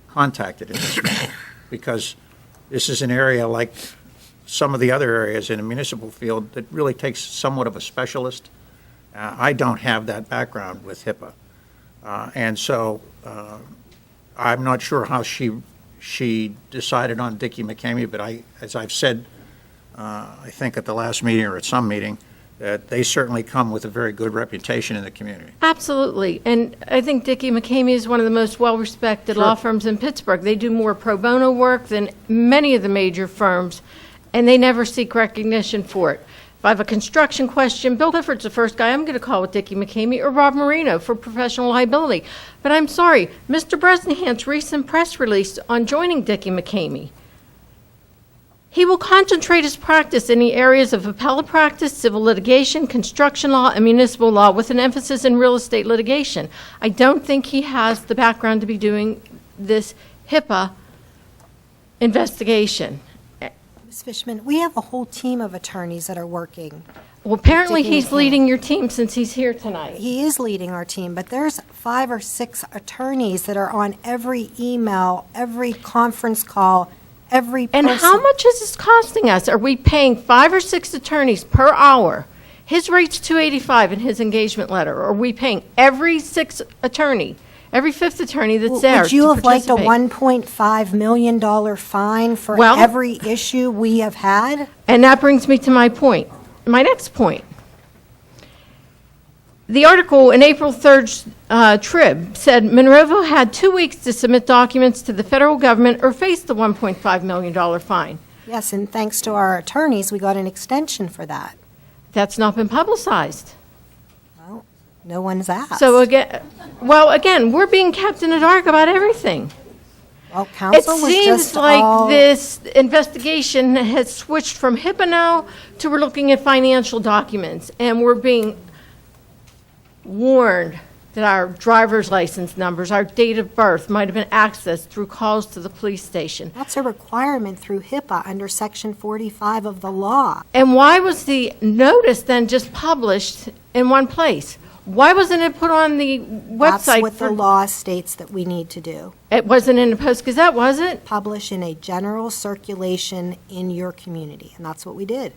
contacted in this matter, because this is an area like some of the other areas in a municipal field that really takes somewhat of a specialist. I don't have that background with HIPAA. And so I'm not sure how she decided on Dickie McCamey, but as I've said, I think at the last meeting or at some meeting, that they certainly come with a very good reputation in the community. Absolutely. And I think Dickey McCamey is one of the most well-respected law firms in Pittsburgh. They do more pro bono work than many of the major firms, and they never seek recognition for it. If I have a construction question, Bill Clifford's the first guy I'm going to call with Dickey McCamey, or Rob Marino for professional liability. But I'm sorry, Mr. Bresnahan's recent press release on joining Dickey McCamey, he will concentrate his practice in the areas of appellate practice, civil litigation, construction law, and municipal law, with an emphasis in real estate litigation. I don't think he has the background to be doing this HIPAA investigation. Ms. Fishman, we have a whole team of attorneys that are working. Well, apparently Dickey he's McCamey. leading your team since he's here tonight. He is leading our team, but there's 5 or 6 attorneys that are on every email, every conference call, every person. And how much is this costing us? Are we paying 5 or 6 attorneys per hour? His rate's $285 in his engagement letter. Are we paying every 6th attorney, every 5th attorney that's there Would you to have liked a participate? $1.5 million fine for Well- every issue we have had? And that brings me to my point, my next point. The article in April 3rd's Trib said Monroeville had 2 weeks to submit documents to the federal government or face the $1.5 million fine. Yes, and thanks to our attorneys, we got an extension for that. That's not been publicized. Well, no one's asked. So again, we're being kept in the dark about everything. Well, It council was seems just like all... this investigation has switched from HIPAA now to we're looking at financial documents, and we're being warned that our driver's license numbers, our date of birth might have been accessed through calls to the police station. That's a requirement through HIPAA under Section 45 of the law. And why was the notice then just published in one place? Why wasn't it put on the website? That's what the law states that we need to do. It wasn't in the Post-Gazette, was it? Publish in a general circulation in your community, and that's what we did.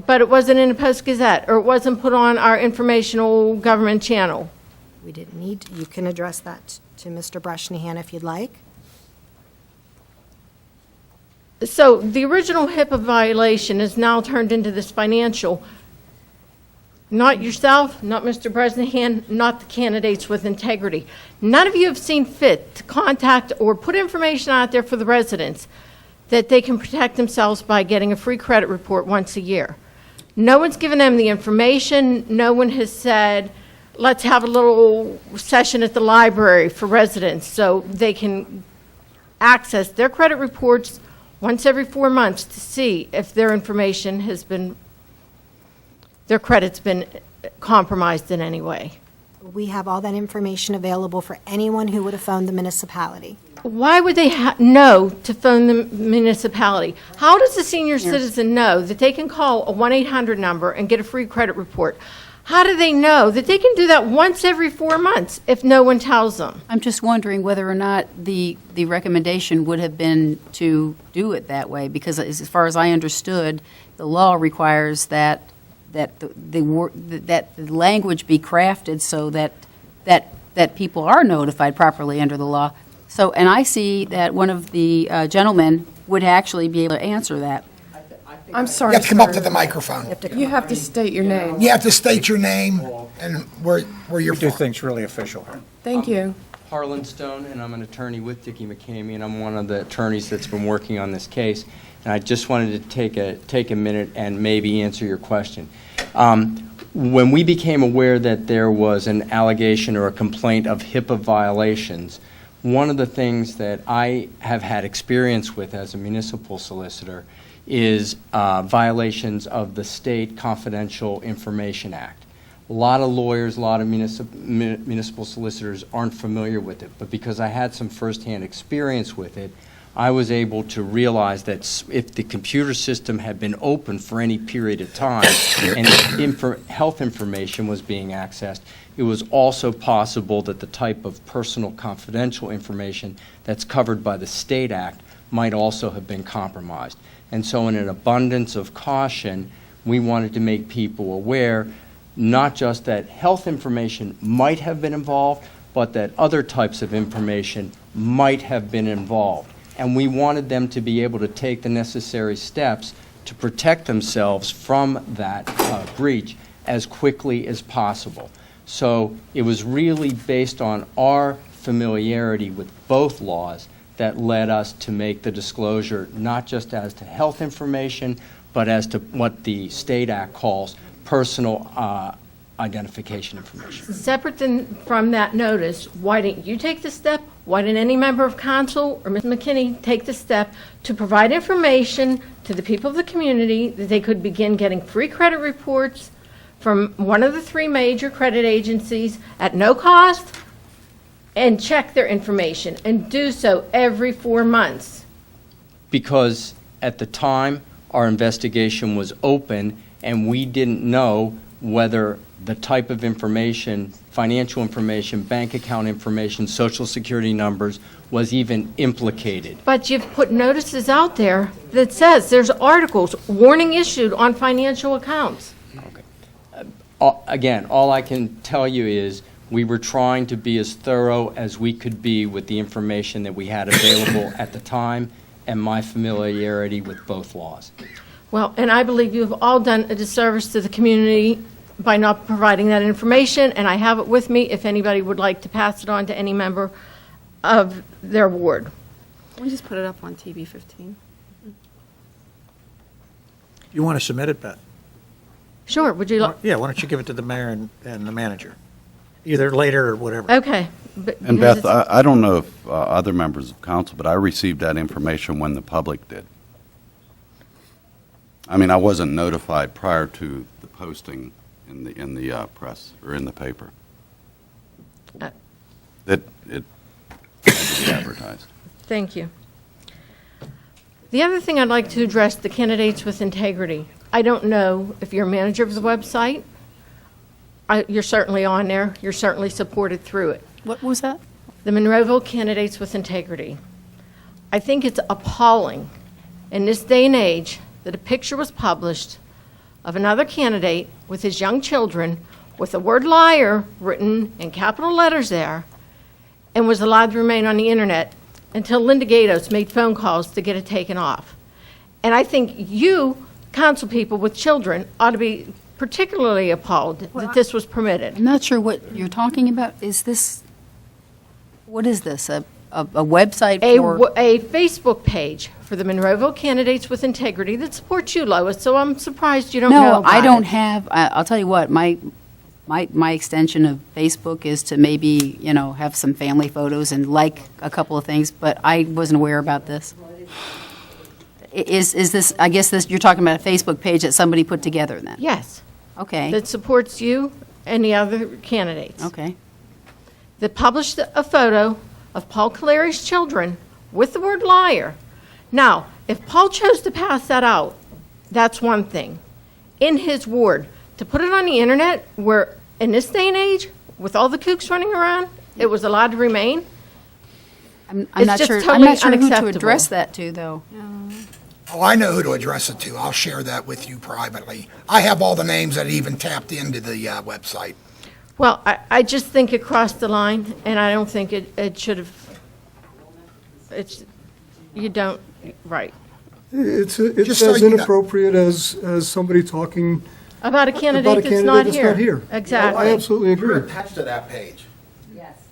But it wasn't in the Post-Gazette, or it wasn't put on our informational government channel. We didn't need to. You can address that to Mr. Bresnahan if you'd like. So the original HIPAA violation is now turned into this financial. Not yourself, not Mr. Bresnahan, not the candidates with integrity. None of you have seen fit to contact or put information out there for the residents that they can protect themselves by getting a free credit report once a year. No one's given them the information. No one has said, let's have a little session at the library for residents so they can access their credit reports once every 4 months to see if their information has been, their credit's been compromised in any way. We have all that information available for anyone who would have phoned the municipality. Why would they know to phone the municipality? How does a senior citizen know that they can call a 1-800 number and get a free credit report? How do they know that they can do that once every 4 months if no one tells them? I'm just wondering whether or not the recommendation would have been to do it that way, because as far as I understood, the law requires that the language be crafted so that people are notified properly under the law. So, and I see that one of the gentlemen would actually be able to answer that. I'm sorry, You have to come up sir. to the microphone. You have to state your name. You have to state your name and where you're We do from. things really official here. Thank you. Harlan Stone, and I'm an attorney with Dickey McCamey, and I'm one of the attorneys that's been working on this case. And I just wanted to take a minute and maybe answer your question. When we became aware that there was an allegation or a complaint of HIPAA violations, one of the things that I have had experience with as a municipal solicitor is violations of the State Confidential Information Act. A lot of lawyers, a lot of municipal solicitors aren't familiar with it, but because I had some firsthand experience with it, I was able to realize that if the computer system had been open for any period of time and health information was being accessed, it was also possible that the type of personal confidential information that's covered by the State Act might also have been compromised. And so in an abundance of caution, we wanted to make people aware not just that health information might have been involved, but that other types of information might have been involved. And we wanted them to be able to take the necessary steps to protect themselves from that breach. as quickly as possible. So it was really based on our familiarity with both laws that led us to make the disclosure, not just as to health information, but as to what the State Act calls personal identification information. Separate from that notice, why didn't you take the step? Why didn't any member of council or Ms. McKinney take the step to provide information to the people of the community that they could begin getting free credit reports from one of the 3 major credit agencies at no cost and check their information and do so every 4 months? Because at the time, our investigation was open and we didn't know whether the type of information, financial information, bank account information, social security numbers, was even implicated. But you've put notices out there that says there's articles, warning issued on financial accounts. Again, all I can tell you is we were trying to be as thorough as we could be with the information that we had available at the time and my familiarity with both laws. Well, and I believe you've all done a disservice to the community by not providing that information, and I have it with me if anybody would like to pass it on to any member of their ward. We just put it up on TV 15. You want to submit it, Beth? Sure, would you like? Yeah, why don't you give it to the mayor and the manager, either later or whatever. Okay. And Beth, I don't know if other members of council, but I received that information when the public did. I mean, I wasn't notified prior to the posting in the press or in the paper that it had to be advertised. Thank you. The other thing I'd like to address, the candidates with integrity. I don't know if you're a manager of the website. You're certainly on there. You're certainly supported through it. What was that? The Monroeville Candidates with Integrity. I think it's appalling in this day and age that a picture was published of another candidate with his young children with the word liar written in capital letters there and was allowed to remain on the internet until Linda Gatos made phone calls to get it taken off. And I think you, council people with children, ought to be particularly appalled that this was permitted. I'm not sure what you're talking about. What is this, a website for? A Facebook page for the Monroeville Candidates with Integrity that supports you, Lois, so I'm surprised you don't know No, about I don't it. have, I'll tell you what, my extension of Facebook is to maybe, have some family photos and like a couple of things, but I wasn't aware about this. Is this, I guess you're talking about a Facebook page that somebody put together then? Yes, Okay, that supports you and the other candidates. okay. That published a photo of Paul Caleri's children with the word liar. Now, if Paul chose to pass that out, that's one thing. In his ward, to put it on the internet where, in this day and age, with all the kooks running around, it was allowed to remain, I'm It's not just sure, totally I'm not sure who to unacceptable. address that to, though. Oh, I know who to address it to. I'll share that with you privately. I have all the names that even tapped into the website. well, I just think it crossed the line, and I don't think it should have, you don't, right. It's Just so as you know- inappropriate as somebody talking About a about a candidate that's not candidate here. that's not here. Exactly. I absolutely You're agree. attached to that page.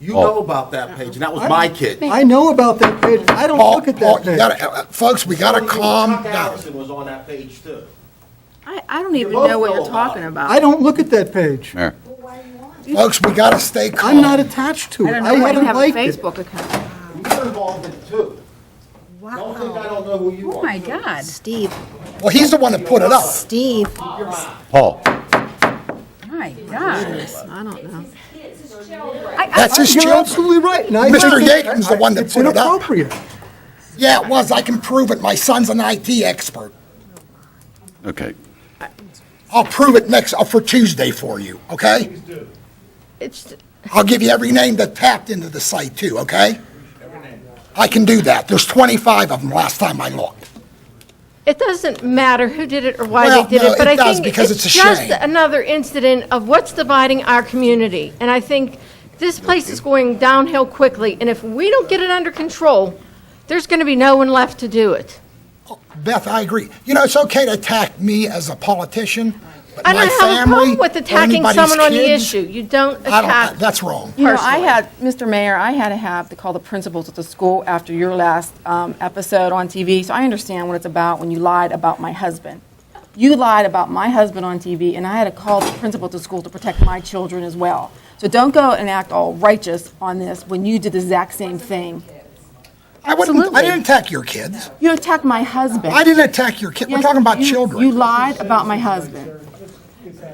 You Oh. know about that page, and that was my kid. I know about that page. I don't look at Paul, that you page. gotta, folks, we gotta calm Chuck down. Allison was on that page, too. I don't even both know what know you're about talking it. about. I don't look at that page. Mayor, Folks, we gotta stay calm. I'm not attached to it. I don't I know why you haven't have a liked it. Facebook account. You're involved in it, too. Don't think I don't know who you are. Oh, my God. Steve, Well, he's the one that put it up. Steve, Paul, My God. I don't know. That's his You're children. absolutely right. and I Mr. think Yakin's the one that it's put it up. inappropriate. Yeah, it was. I can prove it. My son's an IT expert. okay. I'll prove it for Tuesday for you, okay? It's, I'll give you every name that tapped into the site too, okay? I can do that. There's 25 of them last time I looked. it doesn't matter who did it or why Well, they did no, it, but it I does, think because it's it's a just shame. another incident of what's dividing our community. And I think this place is going downhill quickly, and if we don't get it under control, there's going to be no one left to do it. Beth, I agree. You know, it's okay to attack me as a politician, But I my don't have a family problem with or attacking anybody's someone on the kids, issue. You don't I don't, attack. that's wrong. You know, I Personally. had, Mr. Mayor, I had to have to call the principals at the school after your last episode on TV, so I understand what it's about when you lied about my husband. You lied about my husband on TV, and I had to call the principal at the school to protect my children as well. So don't go and act all righteous on this when you did the exact same thing. I didn't attack your kids. You attacked my husband. I didn't attack your kids. We're Yes, talking about you- children. You lied about my husband.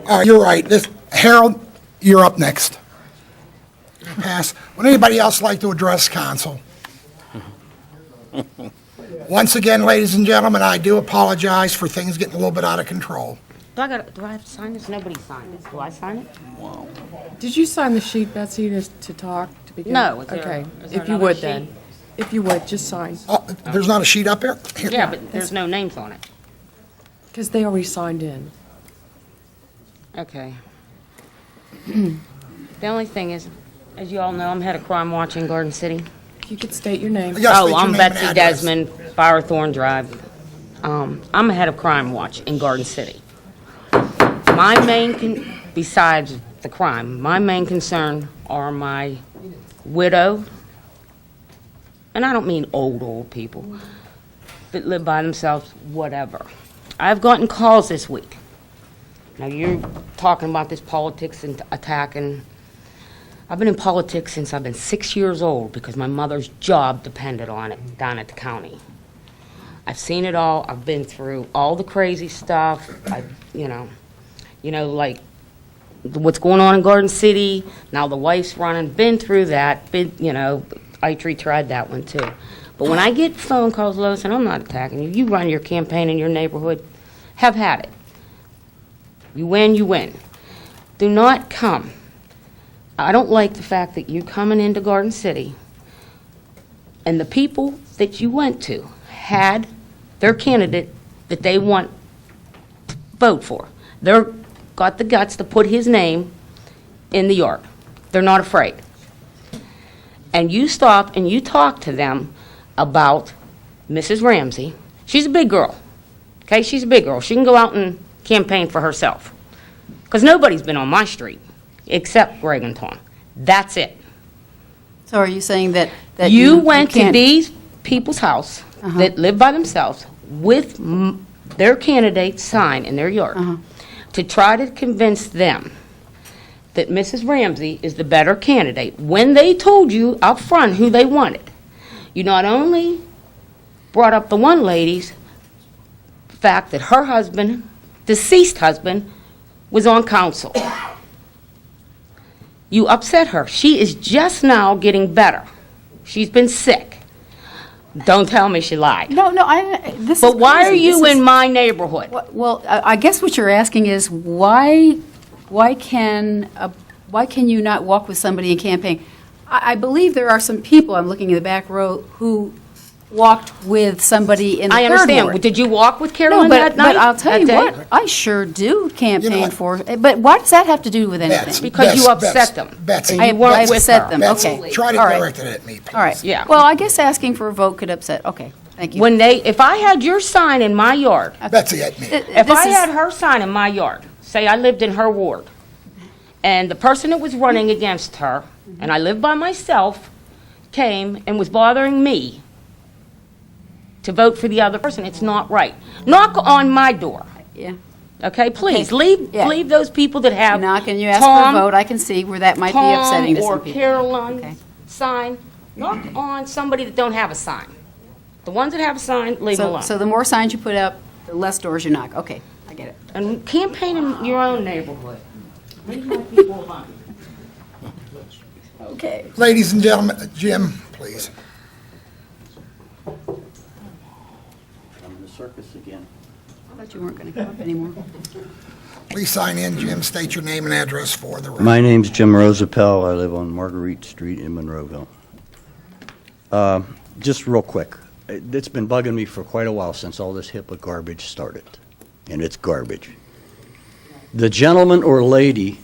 All right, you're right. Harold, you're up next. Pass. Would anybody else like to address council? Once again, ladies and gentlemen, I do apologize for things getting a little bit out of control. Do I have to sign this? Nobody signed this. Do I sign it? Did you sign the sheet, Betsy, to talk, to begin? No. Is there- Okay, is there if you another would sheet? then. If you would, just sign, There's not a sheet up here? Here. Yeah, but there's no names on it. because they already signed in. Okay. The only thing is, as you all know, I'm head of Crime Watch in Garden City. If you could state your name. Yes, state your I'm name and Betsy address. Desmond, Firethorn Drive. I'm head of Crime Watch in Garden City. My main, besides the crime, my main concern are my widow, and I don't mean old people, that live by themselves, whatever. I've gotten calls this week. Now, you're talking about this politics and attacking. I've been in politics since I've been 6 years old because my mother's job depended on it down at the county. I've seen it all. I've been through all the crazy stuff. Like what's going on in Garden City. Now the wife's running. Been through that. I tried that one too. But when I get phone calls, Lois, and I'm not attacking you, you run your campaign in your neighborhood, have had it. You win, you win. Do not come. I don't like the fact that you're coming into Garden City and the people that you went to had their candidate that they want to vote for. They're got the guts to put his name in the yard. They're not afraid. And you stop and you talk to them about Mrs. Ramsey. She's a big girl. Okay, she's a big girl. She can go out and campaign for herself. Because nobody's been on my street except Greg and Tom. That's it. So are you saying that You went to can't- these people's house that live by themselves with their candidate's sign in their yard to try to convince them that Mrs. Ramsey is the better candidate when they told you up front who they wanted. You not only brought up the one lady's fact that her husband, deceased husband, was on council. You upset her. She is just now getting better. She's been sick. Don't tell me she lied. No, this is But why are crazy. you This is- in my neighborhood? Well, I guess what you're asking is why can you not walk with somebody in campaign? I believe there are some people, I'm looking in the back row, who walked with somebody in the I third understand. ward. Did you walk with No, Carolyn that night? but I'll tell you that day? what, I sure do campaign for, but what does that have to do with anything? Because you upset them. Betsy, I weren't with upset her. them, Betsy, okay. try to All right. direct it at me, please. All right. Yeah. Well, I guess asking for a vote could upset, okay, thank you. If I had your sign in my yard, Betsy, at me. if I had her sign in my yard, say I lived in her ward, and the person that was running against her, and I lived by myself, came and was bothering me to vote for the other person, it's not right. Knock on my door, Yeah. okay? Please, Okay. leave those people that have Knock and you ask Tom, for a vote, I can see where that might be upsetting to Tom some or people. Carolyn's Okay. sign. Knock on somebody that don't have a sign. The ones that have a sign, leave them alone. So the more signs you put up, the less doors you knock, okay, I get it. And campaign in your own neighborhood. Leave my people alone. Okay. Ladies and gentlemen, Jim, please. I'm in the circus again. I thought you weren't going to come up anymore. Please sign in, Jim. State your name and address for the record. My name's Jim Rosapel. I live on Marguerite Street in Monroeville. Just real quick, it's been bugging me for quite a while since all this HIPAA garbage started, and it's garbage. The gentleman or lady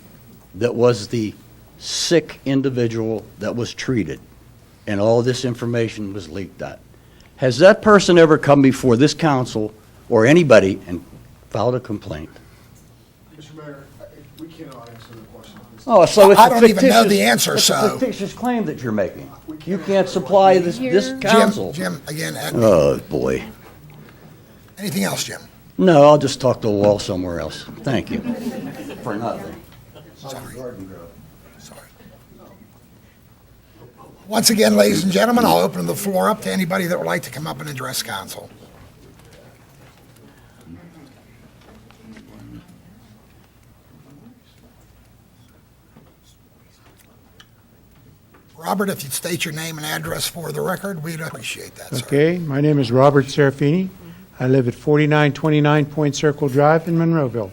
that was the sick individual that was treated, and all this information was leaked out, has that person ever come before this council or anybody and filed a complaint? Mr. Mayor, we cannot answer the question. Oh, so it's I a don't even know the fictitious- answer, it's so- a fictitious claim that you're making. You can't supply this council. Jim, again, Oh, boy. anything else, Jim? No, I'll just talk to a wall somewhere else. Thank you. For nothing. Sorry. Once again, ladies and gentlemen, I'll open the floor up to anybody that would like to come up and address council. Robert, if you'd state your name and address for the record, we'd appreciate that, sir. Okay, my name is Robert Serafini. I live at 4929 Point Circle Drive in Monroeville.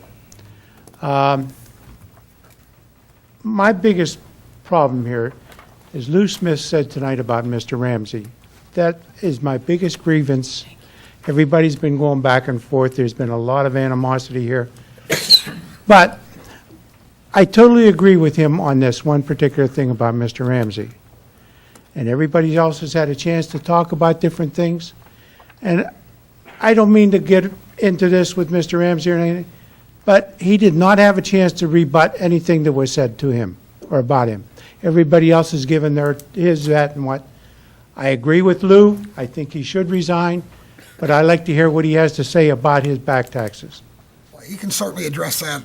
My biggest problem here is Lou Smith said tonight about Mr. Ramsey. That is my biggest grievance. Everybody's been going back and forth. There's been a lot of animosity here. But I totally agree with him on this one particular thing about Mr. Ramsey. And everybody else has had a chance to talk about different things. And I don't mean to get into this with Mr. Ramsey or anything, but he did not have a chance to rebut anything that was said to him or about him. Everybody else has given his, that, and what. I agree with Lou. I think he should resign, but I'd like to hear what he has to say about his back taxes. Well, you can certainly address that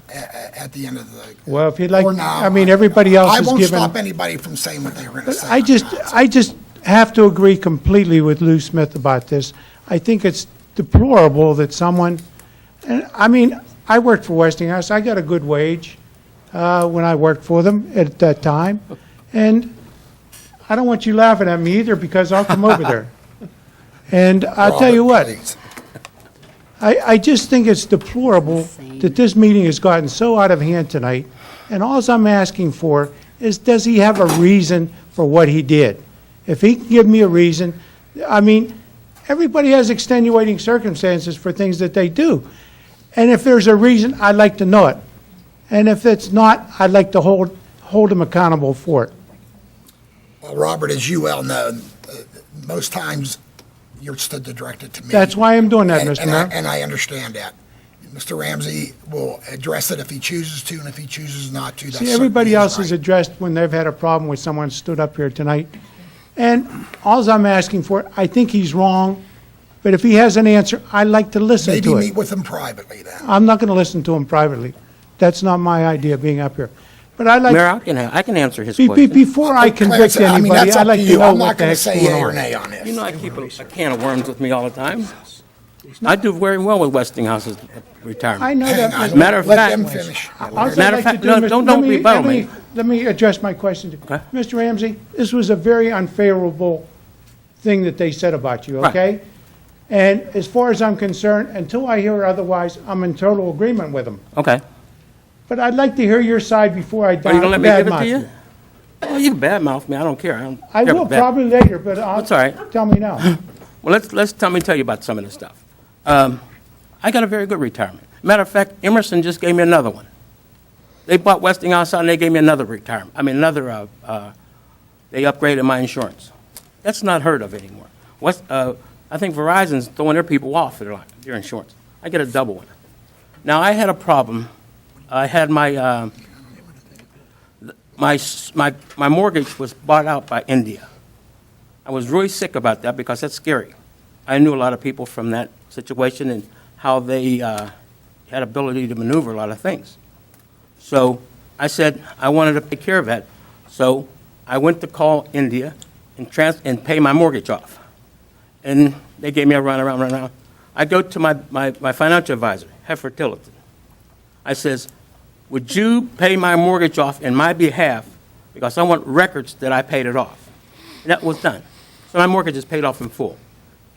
at the end of the... Well, if you'd like, Or now. I mean, everybody else I has won't given... stop anybody from saying what they were going to say. I just have to agree completely with Lou Smith about this. I think it's deplorable that someone, and I mean, I worked for Westinghouse. I got a good wage when I worked for them at that time. And I don't want you laughing at me either, because I'll come over there. And I'll tell you what, I just think it's deplorable that this meeting has gotten so out of hand tonight. And all I'm asking for is, does he have a reason for what he did? If he can give me a reason, I mean, everybody has extenuating circumstances for things that they do. And if there's a reason, I'd like to know it. And if it's not, I'd like to hold him accountable for it. Well, Robert, as you well know, most times you're stood to direct it to me. That's why I'm doing that, And- Mr. and Mayor. and I understand that. Mr. Ramsey will address it if he chooses to, and if he chooses not to, that's See, certainly everybody his else right. has addressed when they've had a problem with someone stood up here tonight. And all I'm asking for, I think he's wrong, but if he has an answer, I'd like to listen Maybe to meet it. with him privately then. I'm not going to listen to him privately. That's not my idea of being up here. But I'd like, Mayor, I can answer his question. before I convict Clarence, I mean, anybody, that's I'd up like to to you. know I'm not what the gonna heck's say going yea or on. nay on this. You know I keep a can of worms with me all the time. I do very well with Westinghouse's retirement. I know that. Hang on, Mr. Matter of let fact- them finish. All Matter I'd of like to fact, do, no, Mr. don't let me- rebuttal let me. Let me address my question. Okay. Mr. Ramsey, this was a very unfavorable thing that they said about you, Right. okay? And as far as I'm concerned, until I hear otherwise, I'm in total agreement with them. Okay. But I'd like to hear your side before I Are you going to let me give it badmouth to you? Well, you can badmouth me. I don't care. I will probably later, but That's all right. tell me now. Well, let's tell you about some of this stuff. I got a very good retirement. Matter of fact, Emerson just gave me another one. They bought Westinghouse out and they gave me another retirement. I mean, they upgraded my insurance. That's not heard of anymore. I think Verizon's throwing their people off their insurance. I get a double one. Now, I had a problem. I had my mortgage was bought out by India. I was really sick about that because that's scary. I knew a lot of people from that situation and how they had ability to maneuver a lot of things. So I said I wanted to take care of that. So I went to call India and pay my mortgage off. And they gave me a runaround. I go to my financial advisor, Heifer Tillotson. I says, would you pay my mortgage off in my behalf because I want records that I paid it off? And that was done. So my mortgage is paid off in full.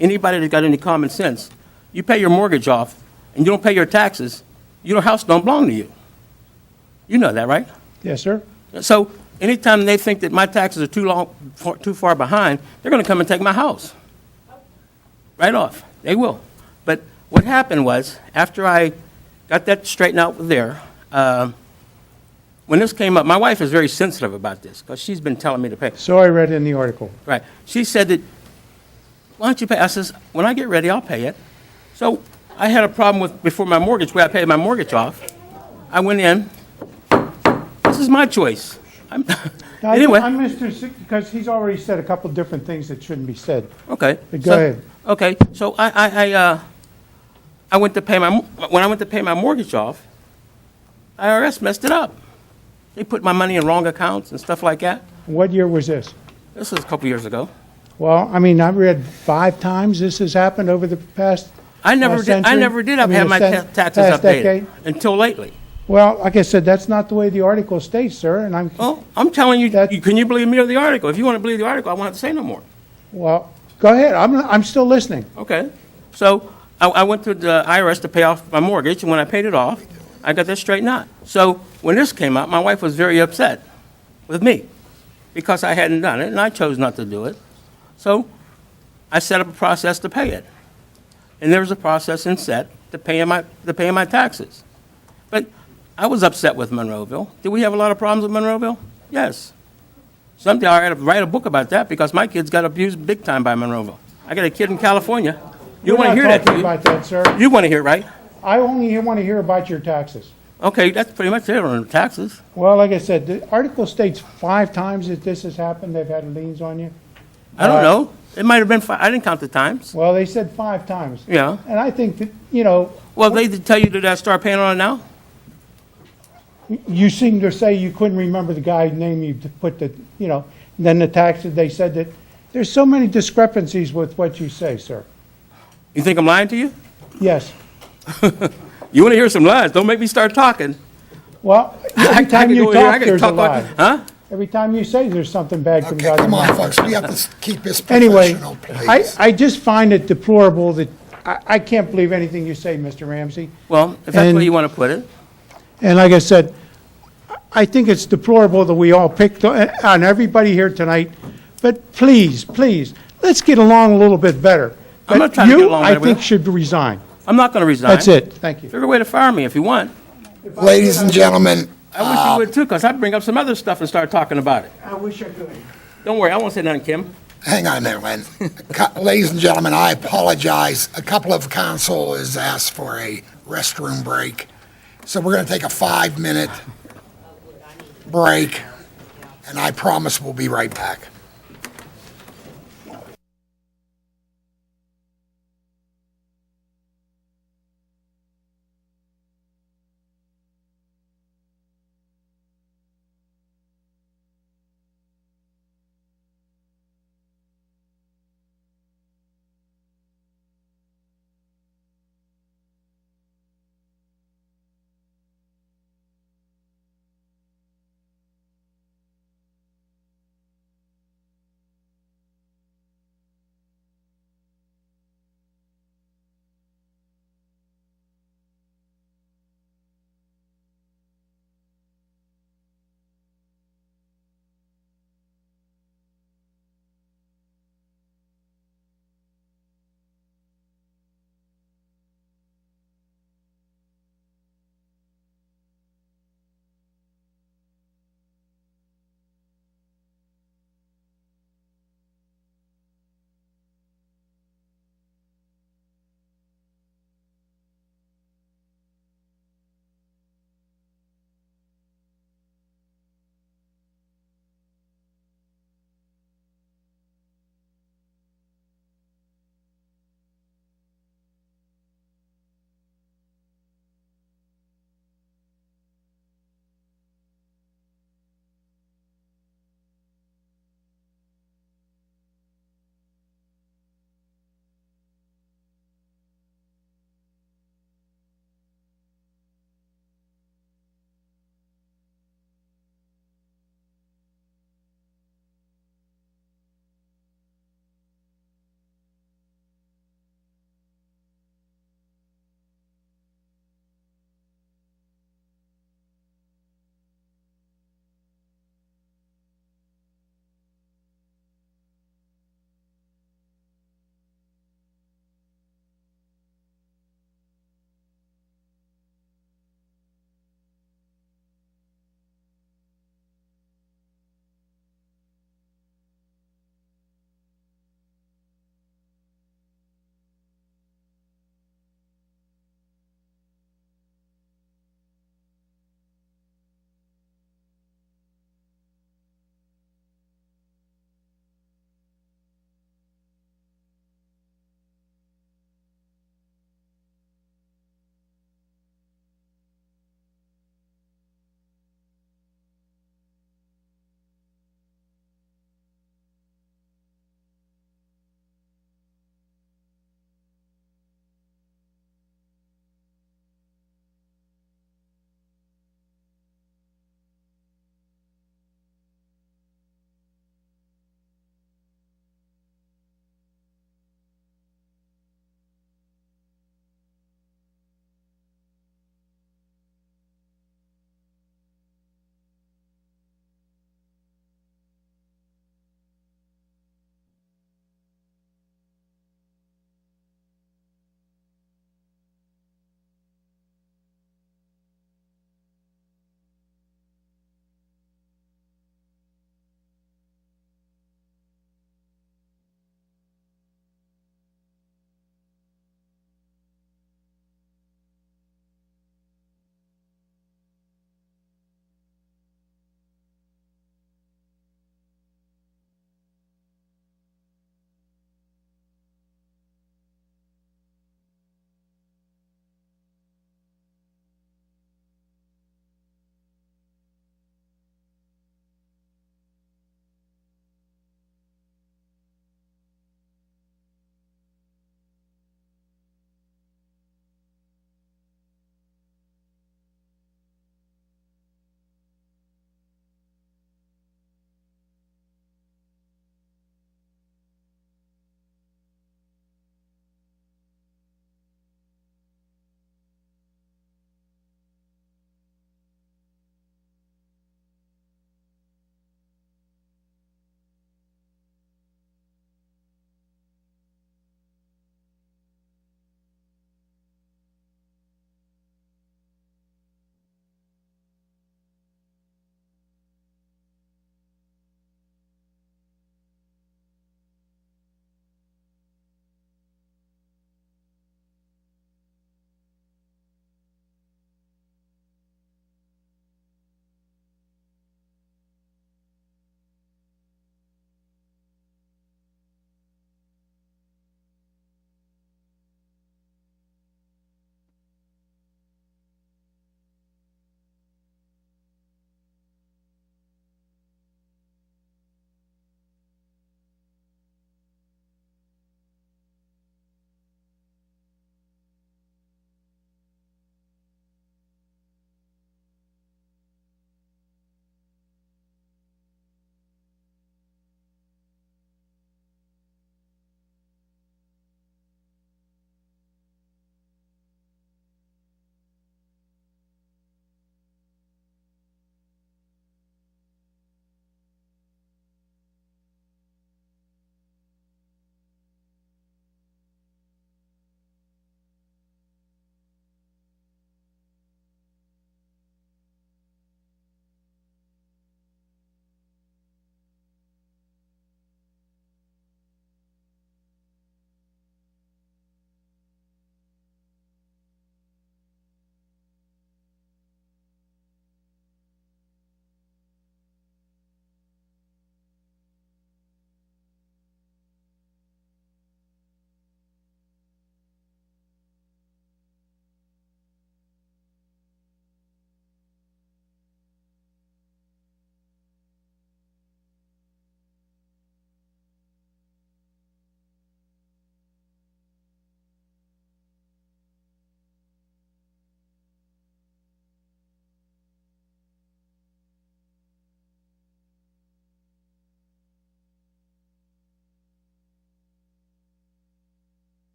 Anybody that got any common sense, you pay your mortgage off and you don't pay your taxes, your house don't belong to you. You know that, right? Yes, sir. So anytime they think that my taxes are too far behind, they're going to come and take my house. Right off. They will. But what happened was, after I got that straightened out there, when this came up, my wife is very sensitive about this because she's been telling me to pay. So I read in the article. Right. She said that, why don't you pay? I says, when I get ready, I'll pay it. So I had a problem with, before my mortgage, where I paid my mortgage off. I went in. This is my choice. Now, Anyway. I'm Mr. Because he's already said a couple different things that shouldn't be said. Okay. But go ahead. Okay, so I went to pay when I went to pay my mortgage off, IRS messed it up. They put my money in wrong accounts and stuff like that. What year was this? This was a couple years ago. Well, I mean, I've read 5 times this has happened over the past I never did have my taxes past updated decade. until lately. Well, like I said, that's not the way the article states, sir, and I'm telling you, can you believe me or the article? If you want to believe the article, I won't have to say no more. Well, go ahead. I'm still listening. Okay. So I went to the IRS to pay off my mortgage, and when I paid it off, I got this straightened out. So when this came out, my wife was very upset with me because I hadn't done it, and I chose not to do it. So I set up a process to pay it. And there was a process in set to pay my taxes. But I was upset with Monroeville. Did we have a lot of problems with Monroeville? Yes. Someday I'll write a book about that because my kids got abused big time by Monroeville. I got a kid in California. You want to hear that, do you? About that, sir. You want to hear it, right? I only want to hear about your taxes. Okay, that's pretty much it on the taxes. Well, like I said, the article states 5 times that this has happened. They've had liens on you. I don't know. It might have been 5. I didn't count the times. Well, they said 5 times. Yeah. And I think that, you know. Well, they did tell you that I start paying on it now? You seem to say you couldn't remember the guy's name you put the, you know, then the taxes, they said that there's so many discrepancies with what you say, sir. You think I'm lying to you? Yes. You want to hear some lies? Don't make me start talking. Well, every time you talk, there's a lie. Huh? Every time you say there's something bad comes out of your Come on, mouth. folks, we have to keep this Anyway, professional, please. I just find it deplorable that, I can't believe anything you say, Mr. Ramsey. Well, if that's the way you want to put it. And like I said, I think it's deplorable that we all picked on everybody here tonight, but please, please, let's get along a little bit better. I'm not trying to get along You, I better think, with should resign. I'm not going to resign. That's it. Thank you. Figure a way to fire me if you want. Ladies and gentlemen, I wish you would too, because I'd bring up some other stuff and start talking about it. I wish I could. Don't worry, I won't say nothing, Kim. hang on a minute, Len. Ladies and gentlemen, I apologize. A couple of council has asked for a restroom break. So we're going to take a 5-minute break, and I promise we'll be right back.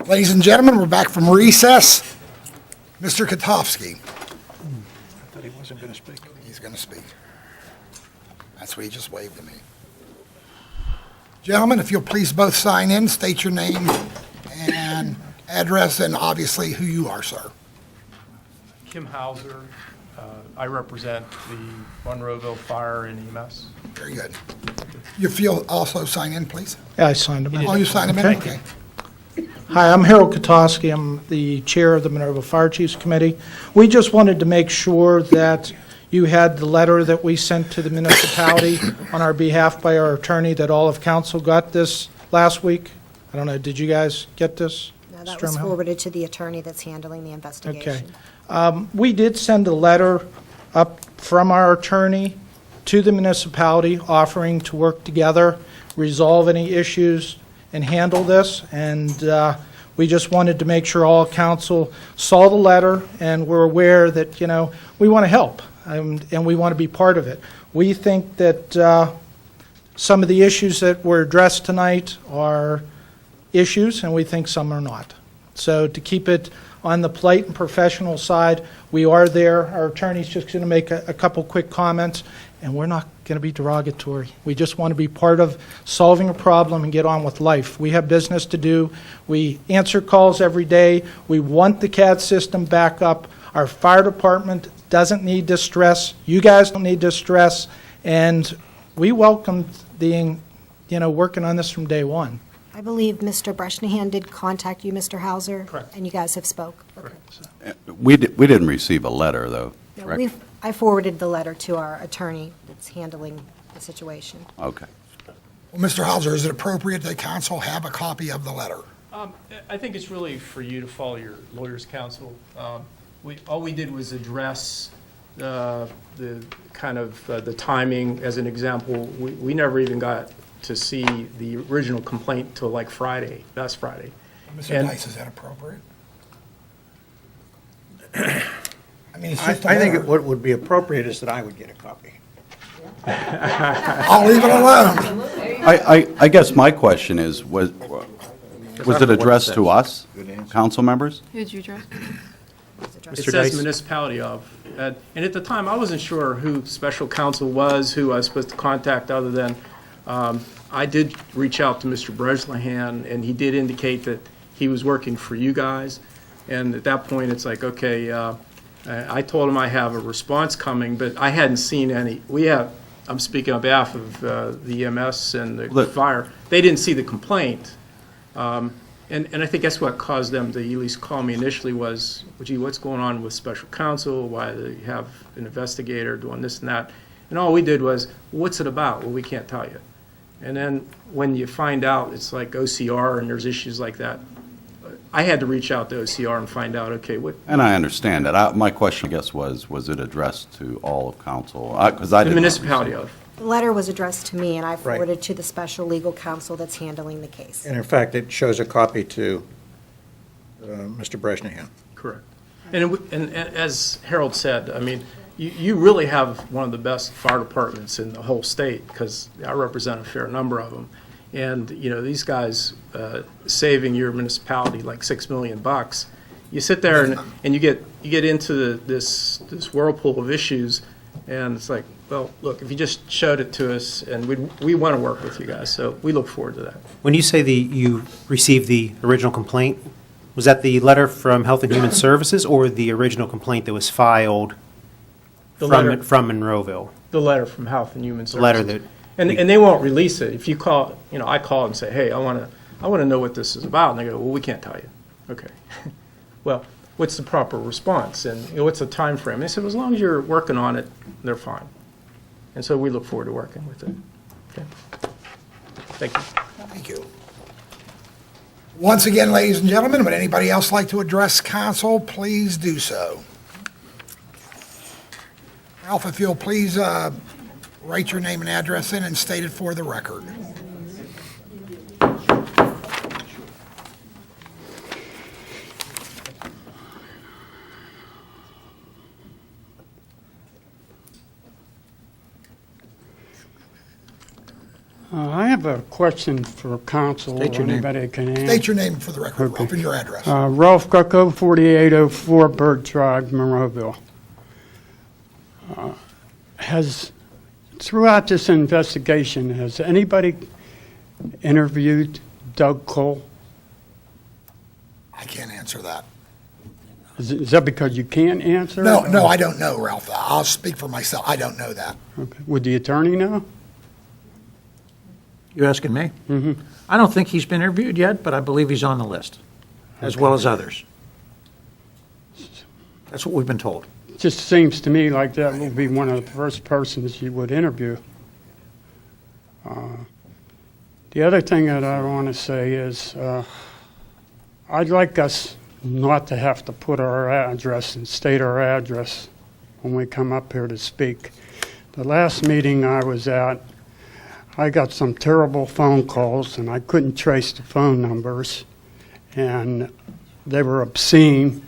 Ladies and gentlemen, we're back from recess. Mr. Katofsky. I thought he wasn't going to speak. He's going to speak. That's what he just waved at me. Gentlemen, if you'll please both sign in, state your name and address, and obviously who you are, sir. Kim Hauser. I represent the Monroeville Fire and EMS. Very good. You feel also sign in, please? Yeah, I signed them in. Oh, you signed them in? Okay. Hi, I'm Harold Kotowski. I'm the chair of the Monroeville Fire Chiefs Committee. We just wanted to make sure that you had the letter that we sent to the municipality on our behalf by our attorney, that all of council got this last week. I don't know, did you guys get this? No, that was forwarded to the attorney that's handling the investigation. Okay. We did send a letter up from our attorney to the municipality offering to work together, resolve any issues, and handle this. And we just wanted to make sure all council saw the letter and were aware that, you know, we want to help and we want to be part of it. We think that some of the issues that were addressed tonight are issues, and we think some are not. So to keep it on the polite and professional side, we are there. Our attorney's just going to make a couple quick comments, and we're not going to be derogatory. We just want to be part of solving a problem and get on with life. We have business to do. We answer calls every day. We want the CAD system back up. Our fire department doesn't need this stress. You guys don't need this stress. And we welcome being, you know, working on this from day one. I believe Mr. Bresnahan did contact you, Mr. Hauser? Correct. And you guys have spoke? We didn't receive a letter, though, No, correct? I forwarded the letter to our attorney that's handling the situation. Okay. Well, Mr. Hauser, is it appropriate that council have a copy of the letter? I think it's really for you to follow your lawyer's counsel. All we did was address the kind of the timing. As an example, we never even got to see the original complaint till like last Friday. Mr. Dice, is that appropriate? I mean, it's just a I think letter. what would be appropriate is that I would get a copy. I'll leave it alone. I guess my question is, was it addressed to us, council members? Who'd you address? It says municipality of. And at the time, I wasn't sure who special counsel was, who I was supposed to contact, other than I did reach out to Mr. Bresnahan, and he did indicate that he was working for you guys. And at that point, it's like, okay, I told him I have a response coming, but I hadn't seen any. I'm speaking on behalf of the EMS and the fire. They didn't see the complaint. And I think that's what caused them to at least call me initially was, gee, what's going on with special counsel? Why do you have an investigator doing this and that? And all we did was, what's it about? Well, we can't tell you. And then when you find out it's like OCR and there's issues like that, I had to reach out to OCR and find out, okay, what... And I understand that. My question, I guess, was it addressed to all of council? Because I did The not municipality receive it. of. The letter was addressed to me, and I forwarded to the special legal counsel that's handling the case. And in fact, it shows a copy to Mr. Bresnahan. Correct. And as Harold said, I mean, you really have one of the best fire departments in the whole state, because I represent a fair number of them. And, you know, these guys saving your municipality like $6 million. You sit there and you get into this whirlpool of issues, and it's like, well, look, if you just showed it to us, and we want to work with you guys, so we look forward to that. When you say you received the original complaint, was that the letter from Health and Human Services or the original complaint that was filed from Monroeville? The letter from Health and Human Services. The letter that... And they won't release it. If you call, you know, I call and say, hey, I want to know what this is about. And they go, well, we can't tell you. Okay. Well, what's the proper response? And you know, what's the time frame? They said, well, as long as you're working on it, they're fine. And so we look forward to working with it. Okay. Thank you. Thank you. Once again, ladies and gentlemen, would anybody else like to address council, please do so. Ralph, if you'll please write your name and address in and state it for the record. I have a question for council, State or your name. anybody can answer. State your name for the record, Ralph, and your address. Ralph Greco, 4804 Bird Drive, Monroeville. Throughout this investigation, has anybody interviewed Doug Cole? I can't answer that. Is that because you can't answer? No, it, no, or- I don't know, Ralph. I'll speak for myself. I don't know that. Okay. Would the attorney know? You asking me? Mm-hmm. I don't think he's been interviewed yet, but I believe he's on the list, as well as others. That's what we've been told. Just seems to me like that would be one of the first persons you would interview. The other thing that I want to say is I'd like us not to have to put our address and state our address when we come up here to speak. The last meeting I was at, I got some terrible phone calls, and I couldn't trace the phone numbers, and they were obscene.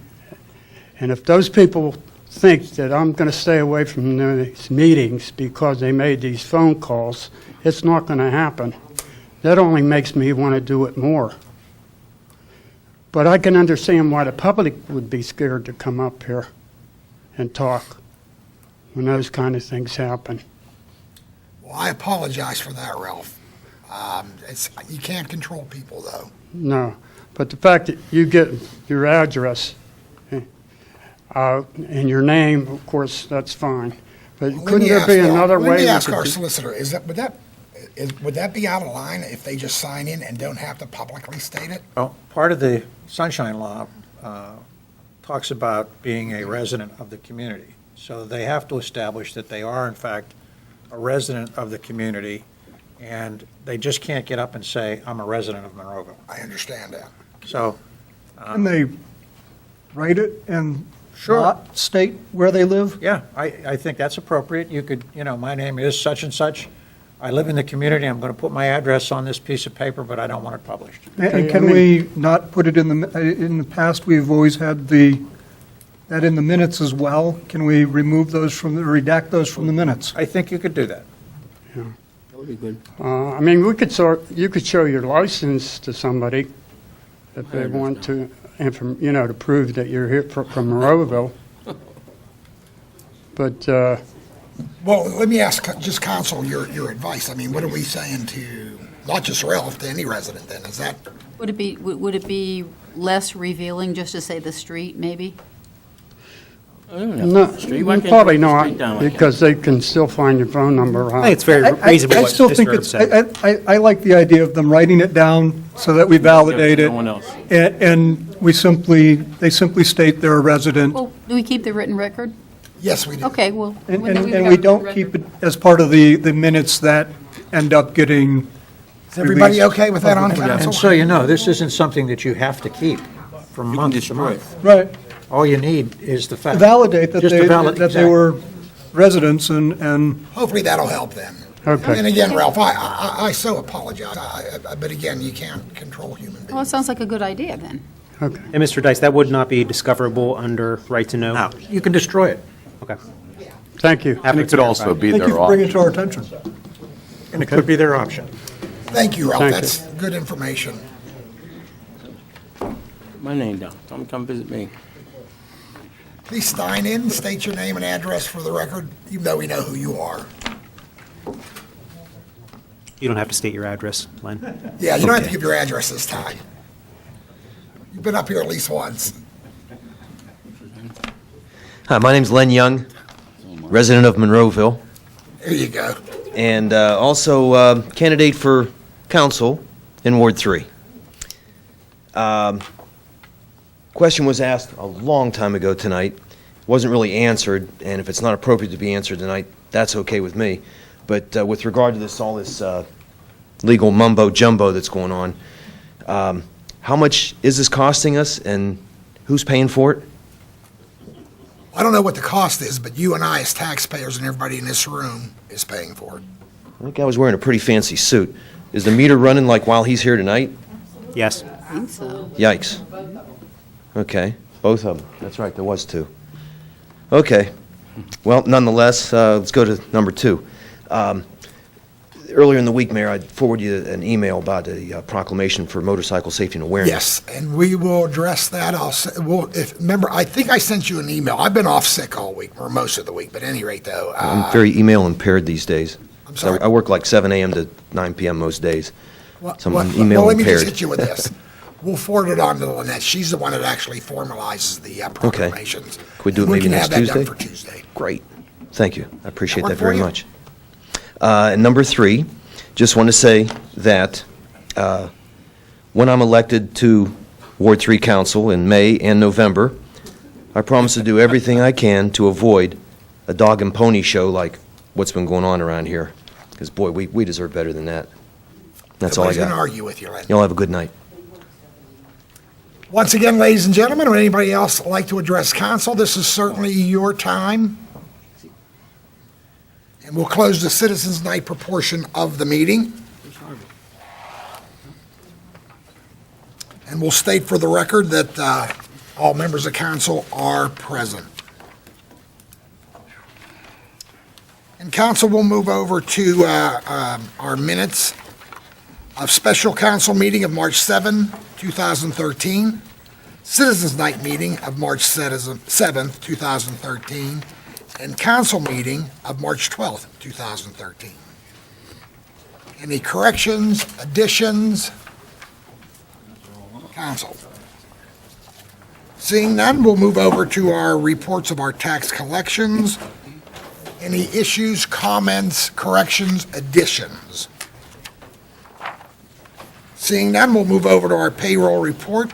And if those people think that I'm going to stay away from these meetings because they made these phone calls, it's not going to happen. That only makes me want to do it more. But I can understand why the public would be scared to come up here and talk when those kind of things happen. Well, I apologize for that, Ralph. You can't control people, though. No, but the fact that you get your address and your name, of course, that's fine. But couldn't there be another way? Let me we ask could our do- solicitor, would that be out of line if they just sign in and don't have to publicly state it? Well, part of the Sunshine Law talks about being a resident of the community. So they have to establish that they are, in fact, a resident of the community, and they just can't get up and say, I'm a resident of Monroeville. I understand that. So, Can they write it and Sure. not state where they live? yeah, I think that's appropriate. You could, my name is such and such. I live in the community. I'm going to put my address on this piece of paper, but I don't want it published. And can we not put it in the past, we've always had that in the minutes as well? Can we remove those redact those from the minutes? I think you could do that. That would be good. I mean, you could show your license to somebody if they want to, to prove that you're here from Monroeville. But Well, let me ask just counsel your advice. I mean, what are we saying to, not just Ralph, to any resident then? Is that, Would it be less revealing just to say the street, maybe? no, probably not, because they can still find your phone number. I think it's very reasonable I what still think Mr. Erb said. I like the idea of them writing it down so that we validate it. Someone else. And they simply state they're a resident. Well, do we keep the written record? yes, we do. Okay, well. And when and have we the don't record. keep it as part of the minutes that end up getting. Is everybody released okay with that on publicly. council? And so you know, this isn't something that you have to keep from month to month. Right. All you need is the fact. Validate that Just to validate, that they were residents and. Hopefully that'll help then. Okay. And again, Ralph, I so apologize, but again, you can't control human beings. Well, it sounds like a good idea, then. Okay. And Mr. Dice, that would not be discoverable under right to know? No, you can destroy it. Okay. Thank you. And it could also be Thank you their for bringing it option. to our attention. And it could be their option. Thank you, Ralph. Thank you. That's good information. Put my name down. Tell them to come visit me. Please sign in, state your name and address for the record, even though we know who you are. You don't have to state your address, Len. Yeah, you don't have to give your address this time. You've been up here at least once. Hi, my name's Len Young, resident of Monroeville, There you go. and also candidate for council in Ward 3. Question was asked a long time ago tonight, wasn't really answered, and if it's not appropriate to be answered tonight, that's okay with me. But with regard to all this legal mumbo-jumbo that's going on, how much is this costing us, and who's paying for it? I don't know what the cost is, but you and I, as taxpayers, and everybody in this room is paying for it. I think I was wearing a pretty fancy suit. Is the meter running like while he's here tonight? Yes. I think so. Yikes. Okay, both of them. That's right, there was two. Okay. Well, nonetheless, let's go to number 2. There earlier in the week, Mayor, I forwarded you an email about a proclamation for motorcycle safety and awareness. Yes, and we will address that. Remember, I think I sent you an email. I've been off sick all week, or most of the week, but at any rate, though. I'm very email impaired these days. I'm sorry? I work like 7 a.m. to 9 p.m. most days. So I'm Well, email let me just impaired. hit you with this. We'll forward it on to Lynette. She's the one that actually formalizes the proclamations. Can we do it maybe can next have that Tuesday? done for Tuesday. Great. Thank you. I appreciate That that work for very you? much. And number 3, just want to say that when I'm elected to Ward 3 Council in May and November, I promise to do everything I can to avoid a dog and pony show like what's been going on around here. Because, boy, we deserve better than that. That's all I Nobody's going to got. argue with you, Lynn. Y'all have a good night. Once again, ladies and gentlemen, would anybody else like to address council? This is certainly your time. And we'll close the Citizens Night proportion of the meeting. And we'll state for the record that all members of council are present. And council will move over to our minutes of special council meeting of March 7, 2013, Citizens Night meeting of March 7, 2013, and council meeting of March 12, 2013. Any corrections, additions? Council. Seeing none, we'll move over to our reports of our tax collections. Any issues, comments, corrections, additions? Seeing none, we'll move over to our payroll report.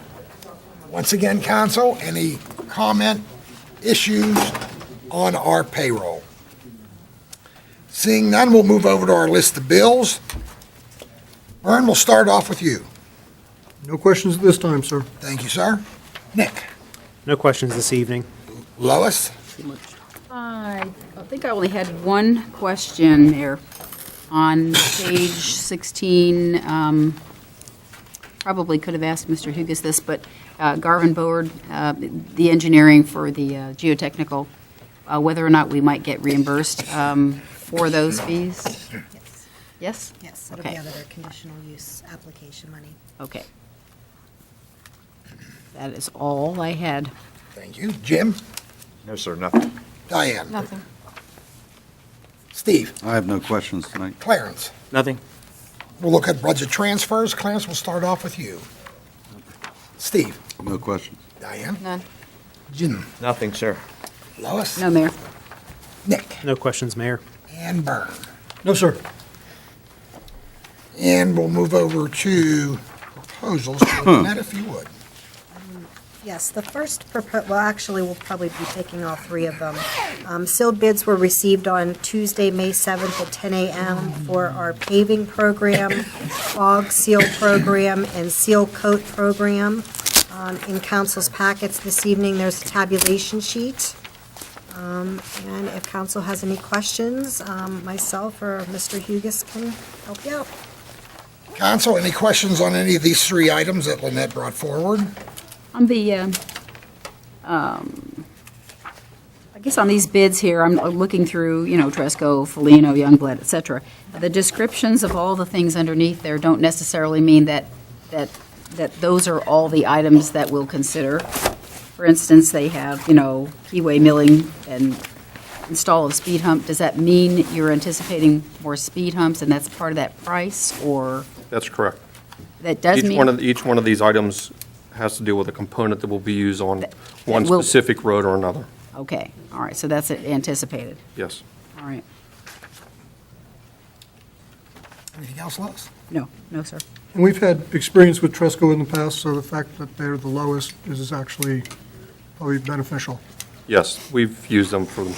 Once again, council, any comment, issues on our payroll? Seeing none, we'll move over to our list of bills. Vern, we'll start off with you. No questions at this time, sir. Thank you, sir. Nick? No questions this evening. Lois? I think I only had one question there. On page 16, probably could have asked Mr. Hugus this, but Garvin Board, the engineering for the geotechnical, whether or not we might get reimbursed for those fees? Yes? Yes, it'll be Okay. out of their conditional use application money. Okay. That is all I had. Thank you. Jim? No, sir, nothing. Diane? Nothing. Steve? I have no questions tonight. Clarence? Nothing. We'll look at budget transfers. Clarence, we'll start off with you. Steve? No questions. Diane? None. Jim? Nothing, sir. Lois? No, Mayor. Nick? No questions, Mayor. And Byrne? No, sir. And we'll move over to proposals. Lynette, if you would. Yes, the first, well, actually, we'll probably be taking all three of them. Sealed bids were received on Tuesday, May 7th at 10 a.m. for our paving program, fog seal program, and seal coat program. In council's packets this evening, there's a tabulation sheet. And if council has any questions, myself or Mr. Hugus can help you out. Council, any questions on any of these three items that Lynette brought forward? On the, I guess on these bids here, I'm looking through, Tresco, Felino, Youngblood, et cetera. The descriptions of all the things underneath there don't necessarily mean that those are all the items that we'll consider. For instance, they have, keyway milling and install of speed hump. Does that mean you're anticipating more speed humps and that's part of that price, or That's correct. that does mean? Each one of these items has to deal with a component that will be used on one will- specific road or another. Okay, all right, so that's anticipated. Yes. All right. Anything else, Lois? No, sir. And we've had experience with Tresco in the past, so the fact that they're the lowest is actually probably beneficial. Yes, we've used them for the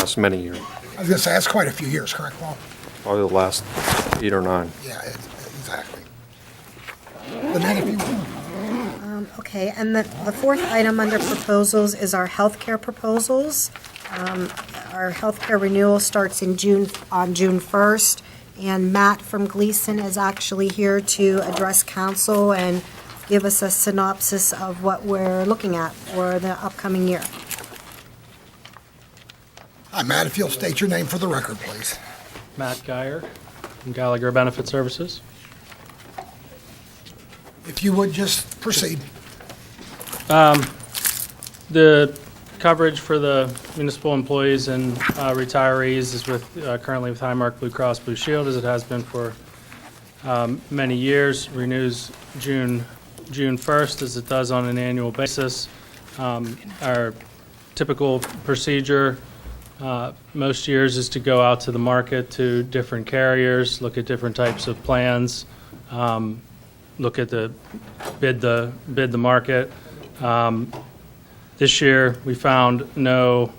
last many years, I was going to say, that's quite a few years, correct, Paul? probably the last 8 or 9. Yeah, exactly. Lynette, if you would. Okay, and the fourth item under proposals is our healthcare proposals. Our healthcare renewal starts on June 1st, and Matt from Gleason is actually here to address council and give us a synopsis of what we're looking at for the upcoming year. Hi, Matt, if you'll state your name for the record, please. Matt Geyer, from Gallagher Benefit Services. If you would just proceed. The coverage for the municipal employees and retirees is currently with Highmark Blue Cross Blue Shield, as it has been for many years. Renews June 1st, as it does on an annual basis. Our typical procedure most years is to go out to the market to different carriers, look at different types of plans, look at bid the market. This year, we found no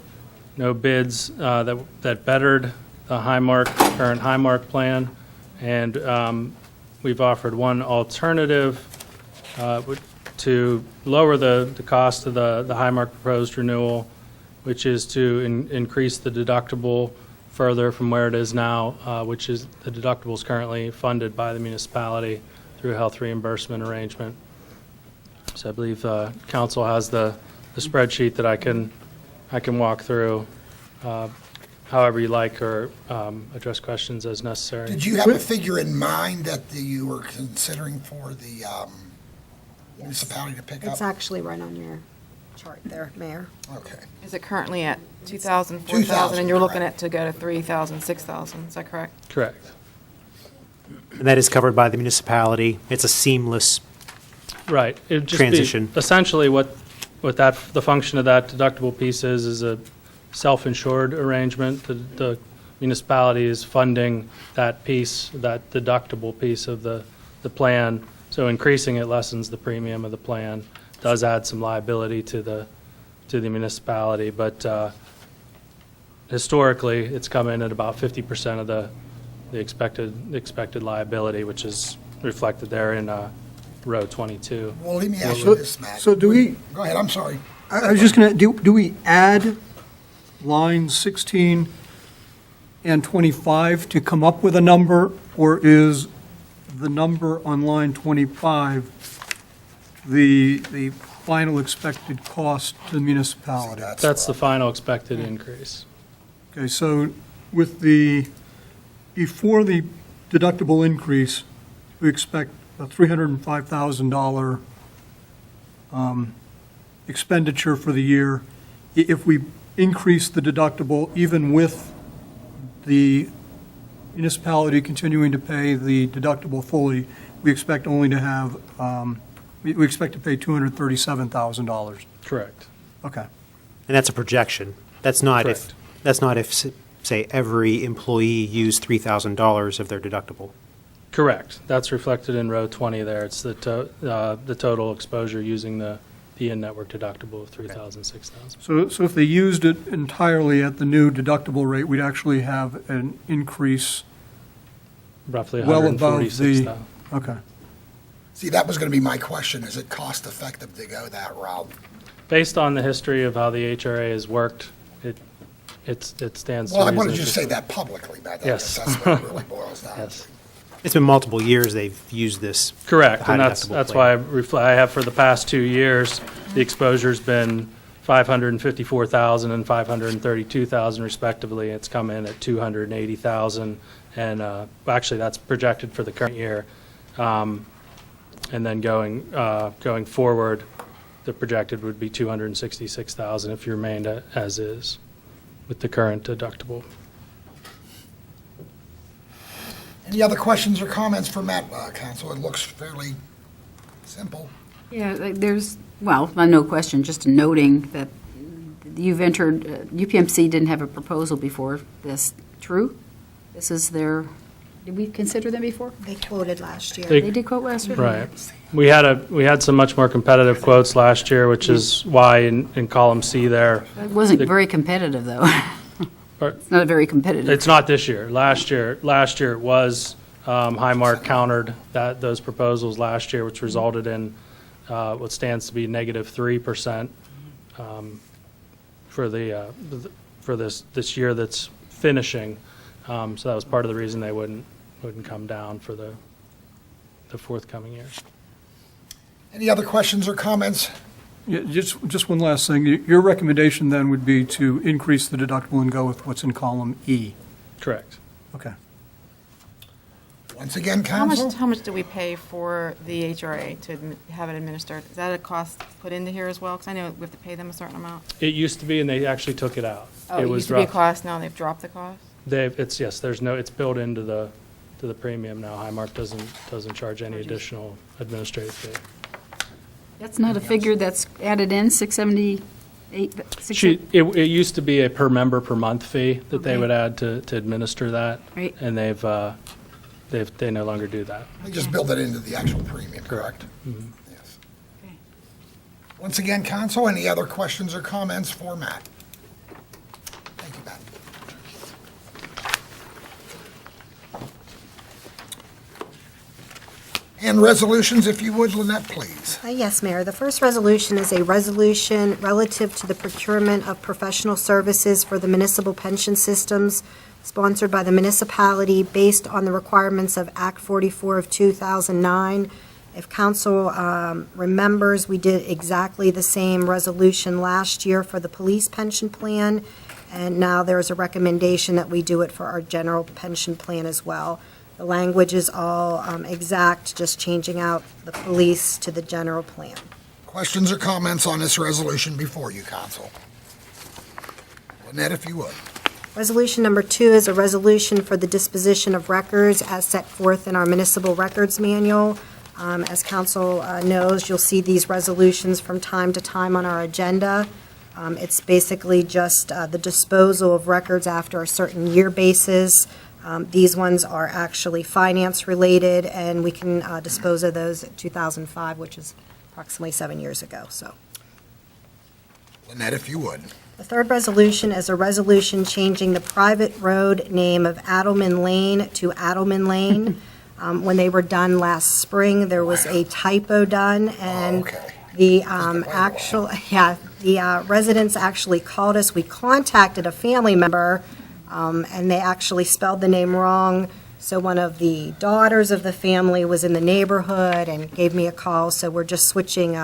bids that bettered the current Highmark plan, and we've offered one alternative to lower the cost of the Highmark proposed renewal, which is to increase the deductible further from where it is now, which is the deductible is currently funded by the municipality through a health reimbursement arrangement. So I believe council has the spreadsheet that I can walk through however you like, or address questions as necessary. Did you have a figure in mind that you were considering for the municipality to pick up? It's actually right on your chart there, Mayor. Okay. Is it currently at 2,000, 4,000, and you're looking at to go to 3,000, 6,000, is that correct? Correct. And that is covered by the municipality. It's a seamless Right. It'd just transition. be essentially what the function of that deductible piece is a self-insured arrangement. The municipality is funding that piece, that deductible piece of the plan. So increasing it lessens the premium of the plan. Does add some liability to the municipality, but historically, it's come in at about 50% of the expected liability, which is reflected there in row 22. Well, let me ask you this, Matt. So do we? Go ahead, I'm sorry. I was just going to, do we add lines 16 and 25 to come up with a number, or is the number on line 25 the final expected cost to the municipality? That's the final expected increase. Okay, so with before the deductible increase, we expect a $305,000 expenditure for the year. If we increase the deductible, even with the municipality continuing to pay the deductible fully, we expect only to have, we expect to pay $237,000. Correct. Okay. And that's a projection. That's not if, say, every employee used $3,000 of their deductible. Correct. That's reflected in row 20 there. It's the total exposure using the in-network deductible of $3,000, $6,000. So if they used it entirely at the new deductible rate, we'd actually have an increase roughly well above the, $146,000. okay. See, that was going to be my question. Is it cost effective to go that route? Based on the history of how the HRA has worked, it stands to Well, I reason wanted you it's to say that publicly, Matt. Yes. That's what it really boils down Yes. to. It's been multiple years they've used this. Correct, high and that's deductible why plan. I have for the past 2 years, the exposure's been $554,000 and $532,000 respectively. It's come in at $280,000, and actually that's projected for the current year. And then going forward, the projected would be $266,000 if you remained as is with the current deductible. Any other questions or comments for Matt, Council? It looks fairly simple. Yeah, no question, just noting that you've entered, UPMC didn't have a proposal before this. True? This is did we consider them before? They quoted last year. They did quote last year? Right. We had some much more competitive quotes last year, which is why in column C there. It wasn't very competitive, though. It's not very competitive. It's not this year. Last year it was, Highmark countered those proposals last year, which resulted in what stands to be -3% for this year that's finishing. So that was part of the reason they wouldn't come down for the forthcoming year. Any other questions or comments? Yeah, just one last thing. Your recommendation then would be to increase the deductible and go with what's in column E? Correct. Okay. Once again, How council? much do we pay for the HRA to have it administered? Is that a cost put into here as well? Because I know we have to pay them a certain amount. It used to be, and they actually took it out. Oh, it was used to be a rough. cost, now they've dropped the cost? It's built into the premium now. Highmark doesn't charge any additional administrative fee. That's not a figure that's added in, 678? It used to be a per member per month fee that they Okay. would add to administer that. Right. And they no longer do that. They just build it into the actual premium, correct? Mhm. Yes. Once again, council, any other questions or comments for Matt? Thank you, Matt. And resolutions, if you would, Lynette, please. Yes, Mayor. The first resolution is a resolution relative to the procurement of professional services for the municipal pension systems sponsored by the municipality based on the requirements of Act 44 of 2009. If council remembers, we did exactly the same resolution last year for the police pension plan, and now there's a recommendation that we do it for our general pension plan as well. The language is all exact, just changing out the police to the general plan. Questions or comments on this resolution before you, council? Lynette, if you would. Resolution number 2 is a resolution for the disposition of records as set forth in our municipal records manual. As council knows, you'll see these resolutions from time to time on our agenda. It's basically just the disposal of records after a certain year basis. These ones are actually finance-related, and we can dispose of those at 2005, which is approximately 7 years ago, so. Lynette, if you would. The third resolution is a resolution changing the private road name of Adelman Lane to Adelman Lane. When they were done last spring, there was a typo done, and the residents actually called us. We contacted a family member, and they actually spelled the name wrong. So one of the daughters of the family was in the neighborhood and gave me a call, so we're just switching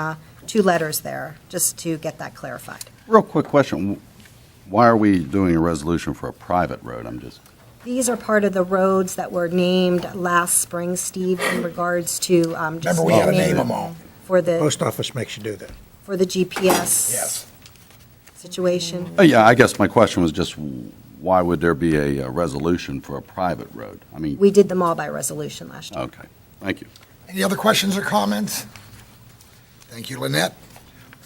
2 letters there, just to get that clarified. Real quick question. Why are we doing a resolution for a private road? These are part of the roads that were named last spring, Steve, in regards to just Remember, we had to name them all. for the Post office makes you do that. for the GPS Yes. situation. Yeah, I guess my question was just, why would there be a resolution for a private road? We did them all by resolution last year. Okay, thank you. Any other questions or comments? Thank you, Lynette.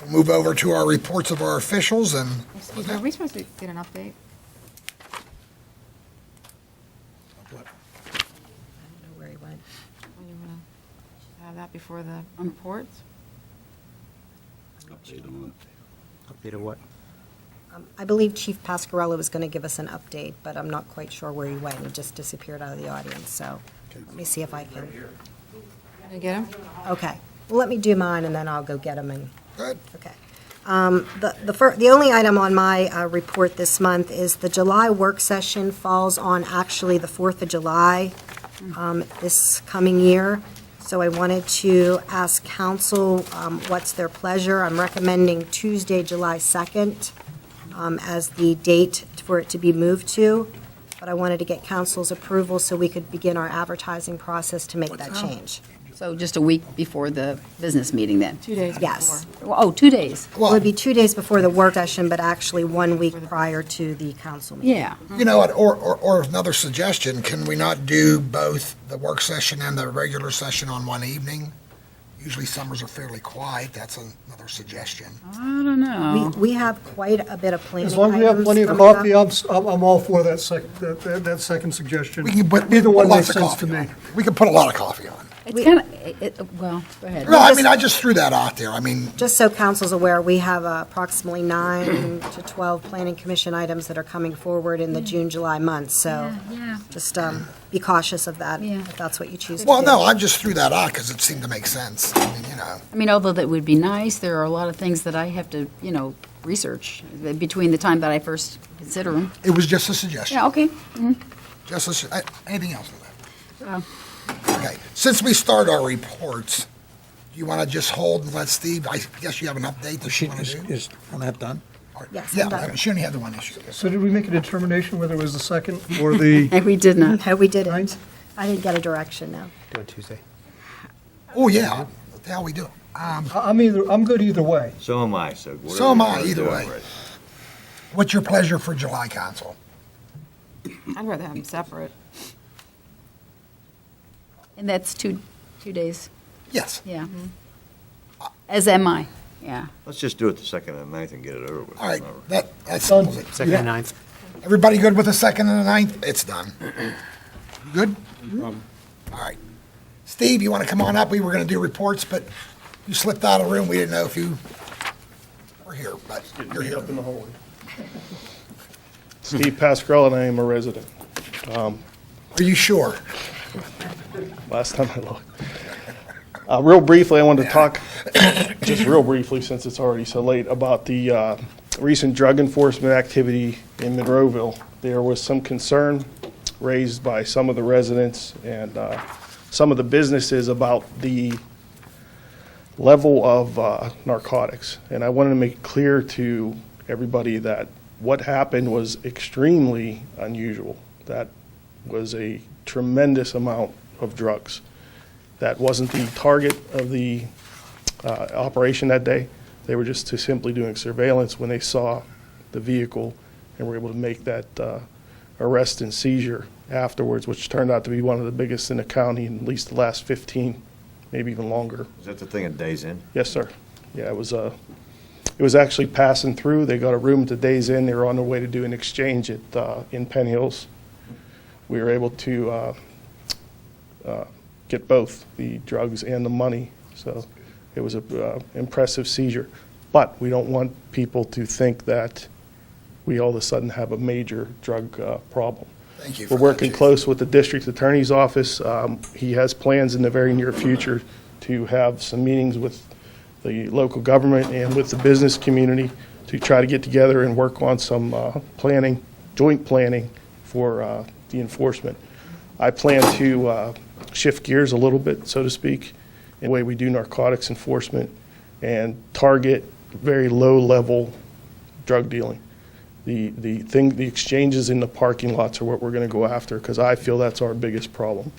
We'll move over to our reports of our officials, and Excuse me, are we supposed to get an update? I don't know where he went. When you want to have that before the reports? Update of what? I believe Chief Pasquarello was going to give us an update, but I'm not quite sure where he went. He just disappeared out of the audience, so let me see if I can. Can I get him? Okay. Well, let me do mine, and then I'll go get them. Good. Okay. The only item on my report this month is the July work session falls on actually the 4th of July this coming year. So I wanted to ask council what's their pleasure. I'm recommending Tuesday, July 2nd as the date for it to be moved to, but I wanted to get council's approval so we could begin our advertising process to make that change. So just a week before the business meeting then? 2 days Yes. before. Oh, 2 days? It would be 2 days before the work session, but actually 1 week prior to the council meeting. Yeah. you know what, or another suggestion, can we not do both the work session and the regular session on one evening? Usually summers are fairly quiet, that's another suggestion. I don't know. We have quite a bit of planning As long as we have items plenty of coming up. coffee, I'm all for that second suggestion. We can put Either one lots makes of sense to coffee me. on. We could put a lot of coffee on. It's kind of, well, go ahead. No, I mean, I just threw that out there, I mean, Just so council's aware, we have approximately 9 to 12 planning commission items that are coming forward in the June, July months, so Yeah. just be cautious of that, Yeah. if that's what you choose to do. well, no, I just threw that out because it seemed to make sense, I mean, I mean, although that would be nice, there are a lot of things that I have to, research between the time that I first consider them. It was just a suggestion. Yeah, okay. Anything else with that? Okay, since we start our reports, do you want to just hold and let Steve, I guess you have an update that you want to do? Is that done? Yes, I'm Yeah, done. she only had the one issue. So did we make a determination whether it was the second or the? We did not. No, we didn't. I didn't get a direction, no. Do it Tuesday. Oh, yeah. What the hell we do? I'm good either way. So am I, so. So am I, whatever you either wanna way. do, I'm ready. What's your pleasure for July council? I'd rather have them separate. And that's two days, Yes. yeah. As am I, yeah. Let's just do it the 2nd and 9th and get it over with. All right, Whatever. that's simple. Second and 9th. Everybody good with the 2nd and the 9th? It's done. You good? All right. Steve, you want to come on up? We were going to do reports, but you slipped out of the room. We didn't know if you were here, but you're here. Up in the hallway. Steve Pascarella, and I am a resident. Are you sure? Last time I looked. Real briefly, I wanted to talk, just real briefly, since it's already so late, about the recent drug enforcement activity in Monroeville. There was some concern raised by some of the residents and some of the businesses about the level of narcotics. And I wanted to make it clear to everybody that what happened was extremely unusual. That was a tremendous amount of drugs. That wasn't the target of the operation that day. They were just simply doing surveillance when they saw the vehicle and were able to make that arrest and seizure afterwards, which turned out to be one of the biggest in the county in at least the last 15, maybe even longer. Is that the thing at Days Inn? Yes, sir. Yeah, it was actually passing through. They got a room at the Days Inn. They were on their way to do an exchange in Penn Hills. We were able to get both the drugs and the money. So it was an impressive seizure. But we don't want people to think that we all of a sudden have a major drug problem. Thank you. We're working close with the district attorney's office. He has plans in the very near future to have some meetings with the local government and with the business community to try to get together and work on some planning, joint planning for the enforcement. I plan to shift gears a little bit, so to speak, in the way we do narcotics enforcement and target very low-level drug dealing. The exchanges in the parking lots are what we're going to go after, because I feel that's our biggest problem.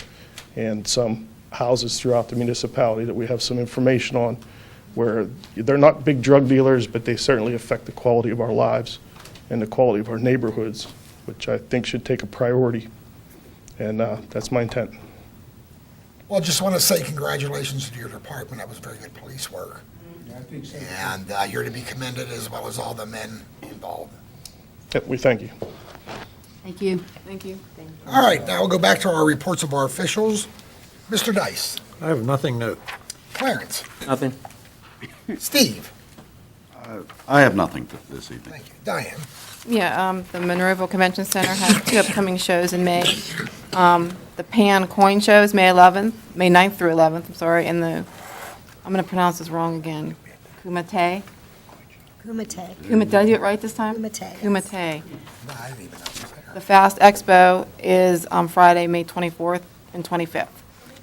And some houses throughout the municipality that we have some information on where they're not big drug dealers, but they certainly affect the quality of our lives and the quality of our neighborhoods, which I think should take a priority. And that's my intent. Well, just want to say congratulations to your department. That was very good police work. And you're to be commended, as well as all the men involved. Yep, we thank you. Thank you. Thank you. All right, now we'll go back to our reports of our officials. Mr. Dice. I have nothing new. Clarence. Nothing. Steve. I have nothing this evening. Thank you. Diane. Yeah, the Monroeville Convention Center has 2 upcoming shows in May. The Pan Coin Show is May 9th through 11th, I'm sorry, and I'm going to pronounce this wrong again, Kumite. Did I do it right this time? Kumite. The Fast Expo is on Friday, May 24th and 25th.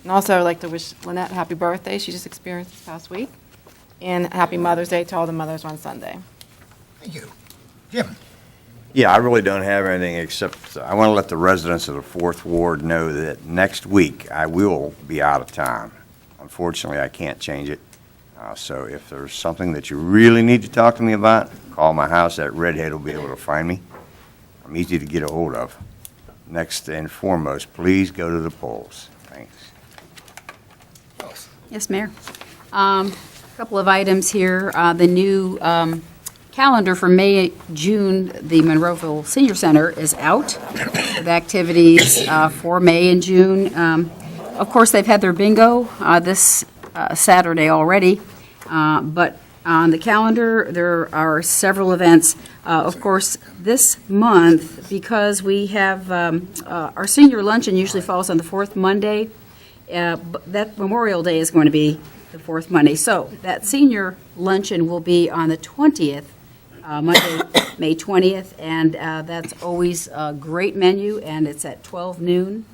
And also, I'd like to wish Lynette happy birthday. She just experienced this past week. And happy Mother's Day to all the mothers on Sunday. Thank you. Jim. Yeah, I really don't have anything except I want to let the residents of the 4th Ward know that next week I will be out of town. Unfortunately, I can't change it. So if there's something that you really need to talk to me about, call my house. That redhead will be able to find me. I'm easy to get a hold of. Next and foremost, please go to the polls. Thanks. Yes, Mayor. A couple of items here. The new calendar for May, June, the Monroeville Senior Center is out with activities for May and June. Of course, they've had their bingo this Saturday already, but on the calendar, there are several events. Of course, this month, because we have our senior luncheon usually falls on the 4th Monday, but that Memorial Day is going to be the 4th Monday. So that senior luncheon will be on the 20th, Monday, May 20th, and that's always a great menu, and it's at 12 noon,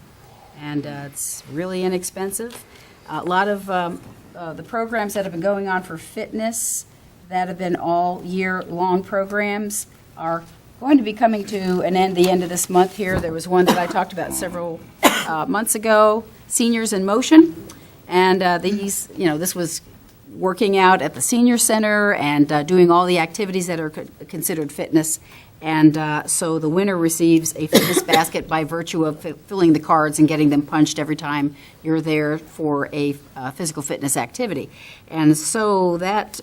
and it's really inexpensive. A lot of the programs that have been going on for fitness that have been all year-long programs are going to be coming to an end the end of this month here. There was one that I talked about several months ago, Seniors in Motion. And this was working out at the senior center and doing all the activities that are considered fitness. And so the winner receives a fitness basket by virtue of filling the cards and getting them punched every time you're there for a physical fitness activity. And so that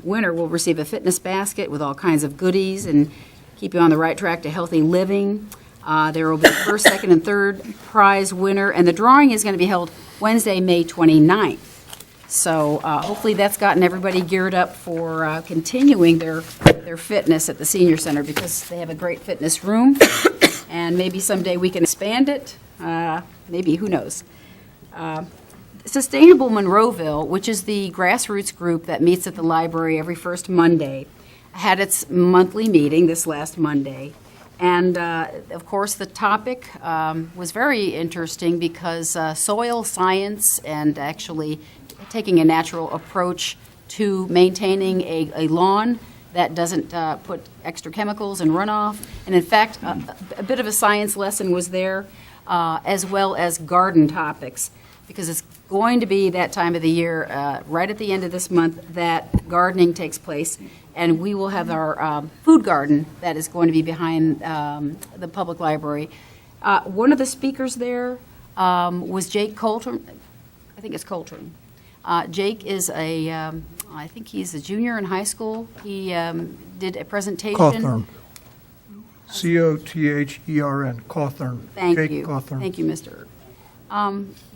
winner will receive a fitness basket with all kinds of goodies and keep you on the right track to healthy living. There will be first, second, and third prize winner, and the drawing is going to be held Wednesday, May 29th. So hopefully that's gotten everybody geared up for continuing their fitness at the senior center, because they have a great fitness room, and maybe someday we can expand it. Maybe, who knows? Sustainable Monroeville, which is the grassroots group that meets at the library every first Monday, had its monthly meeting this last Monday. And, of course, the topic was very interesting because soil science and actually taking a natural approach to maintaining a lawn that doesn't put extra chemicals and runoff. And, in fact, a bit of a science lesson was there, as well as garden topics, because it's going to be that time of the year, right at the end of this month, that gardening takes place. And we will have our food garden that is going to be behind the public library. One of the speakers there was Jake Coltrane. I think it's Coltrane. Jake is I think he's a junior in high school. He did a presentation. Cawthorn. Cothern. Cawthorn. Thank Jake you. Cawthorn. Thank you, Mr.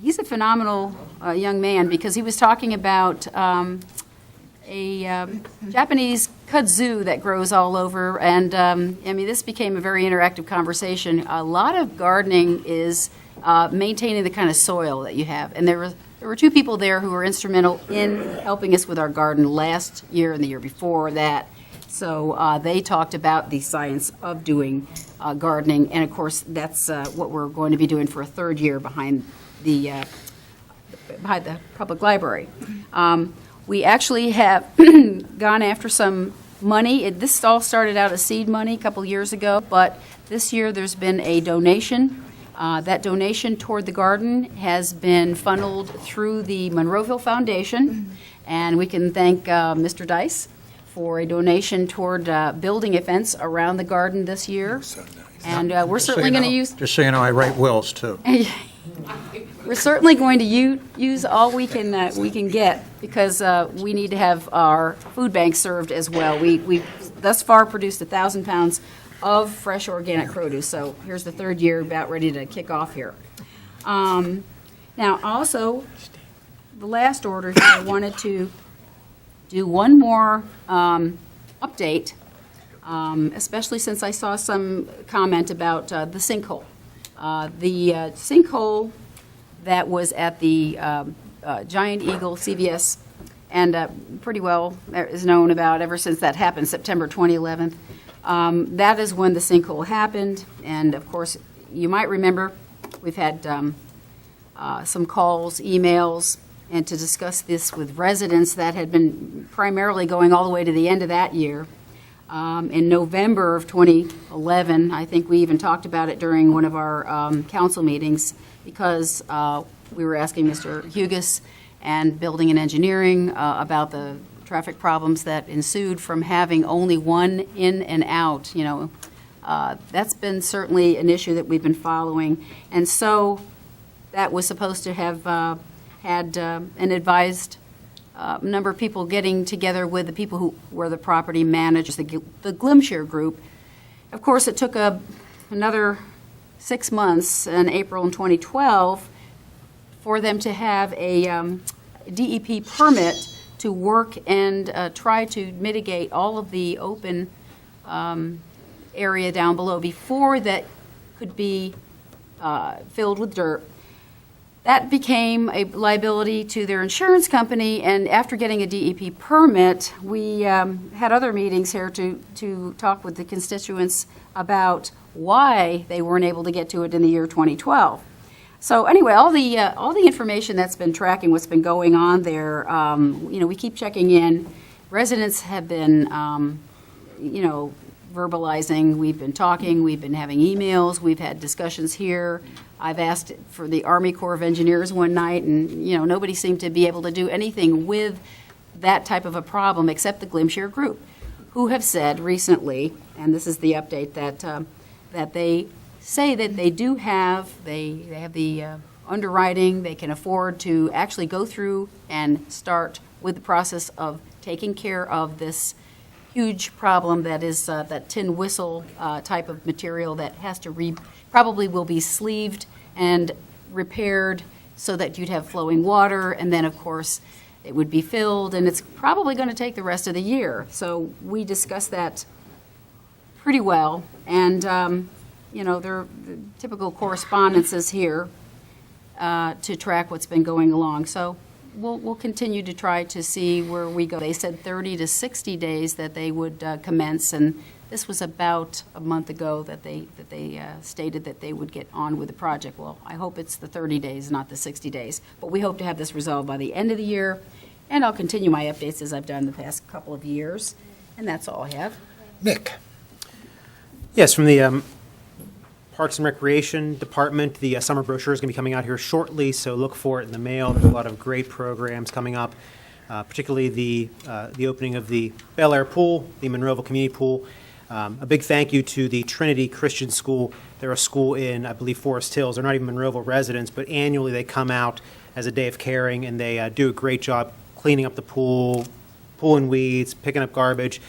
He's a phenomenal young man, because he was talking about a Japanese kudzu that grows all over, and this became a very interactive conversation. A lot of gardening is maintaining the kind of soil that you have, and there were two people there who were instrumental in helping us with our garden last year and the year before that. So they talked about the science of doing gardening, and of course that's what we're going to be doing for a third year behind the public library. We actually have gone after some money. This all started out as seed money a couple years ago, but this year there's been a donation. That donation toward the garden has been funneled through the Monroeville Foundation, and we can thank Mr. Dice for a donation toward building a fence around the garden this year. And we're certainly going to use... Just so you know, I write wills, too. We're certainly going to use all we can get, because we need to have our food bank served as well. We've thus far produced 1,000 pounds of fresh organic produce, so here's the third year about ready to kick off here. Now, also, the last order here, I wanted to do one more update, especially since I saw some comment about the sinkhole. The sinkhole that was at the Giant Eagle CVS, and pretty well is known about ever since that happened, September 2011. That is when the sinkhole happened, and of course, you might remember we've had some calls, emails, and to discuss this with residents that had been primarily going all the way to the end of that year. In November of 2011, I think we even talked about it during one of our council meetings, because we were asking Mr. Hugus and Building and Engineering about the traffic problems that ensued from having only one in and out. That's been certainly an issue that we've been following. And so that was supposed to have had an advised number of people getting together with the people who were the property managers, the Glimshire group. Of course, it took another 6 months in April in 2012 for them to have a DEP permit to work and try to mitigate all of the open area down below before that could be filled with dirt. That became a liability to their insurance company, and after getting a DEP permit, we had other meetings here to talk with the constituents about why they weren't able to get to it in the year 2012. So anyway, all the information that's been tracking what's been going on there, we keep checking in. Residents have been, verbalizing. We've been talking. We've been having emails. We've had discussions here. I've asked for the Army Corps of Engineers one night, and, nobody seemed to be able to do anything with that type of a problem except the Glimshare Group, who have said recently, and this is the update, that they say that they do have, they have the underwriting, they can afford to actually go through and start with the process of taking care of this huge problem that is that tin whistle type of material that has to probably will be sleeved and repaired so that you'd have flowing water, and then, of course, it would be filled, and it's probably going to take the rest of the year. So we discussed that pretty well, and, there are the typical correspondences here to track what's been going along. So we'll continue to try to see where we go. They said 30 to 60 days that they would commence, and this was about a month ago that they stated that they would get on with the project. Well, I hope it's the 30 days, not the 60 days. But we hope to have this resolved by the end of the year, and I'll continue my updates as I've done the past couple of years, and that's all I have. Nick? Yes, from the Parks and Recreation Department, the summer brochure is going to be coming out here shortly, so look for it in the mail. There's a lot of great programs coming up, particularly the opening of the Bel Air Pool, the Monroeville Community Pool. A big thank you to the Trinity Christian School. They're a school in, I believe, Forest Hills. They're not even Monroeville residents, but annually they come out as a day of caring, and they do a great job cleaning up the pool, pulling weeds, picking up garbage.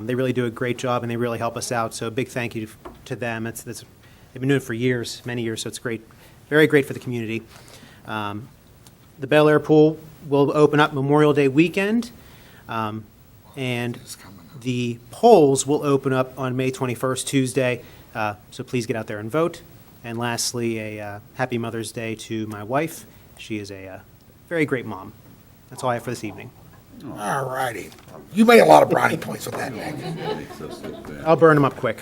They really do a great job, and they really help us out. So a big thank you to them. They've been doing it for years, many years, so it's great, very great for the community. The Bel Air Pool will open up Memorial Day weekend, and the polls will open up on May 21st, Tuesday, so please get out there and vote. And lastly, a happy Mother's Day to my wife. She is a very great mom. That's all I have for this evening. All righty. You made a lot of brownie points with that, Nick. I'll burn them up quick.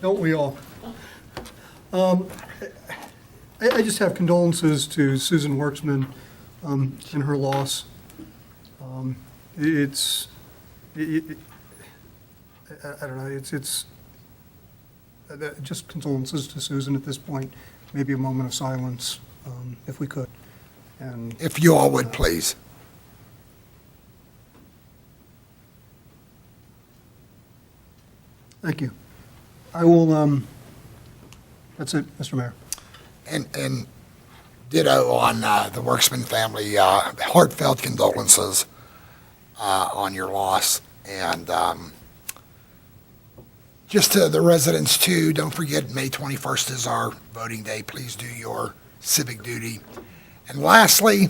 Don't we all? I just have condolences to Susan Worksman in her loss. I don't know, it's just condolences to Susan at this point. Maybe a moment of silence, if we could. And If you all would, please. thank you. I will, that's it, Mr. Mayor. And ditto on the Worksman family, heartfelt condolences on your loss. And just to the residents too, don't forget May 21st is our voting day. Please do your civic duty. And lastly,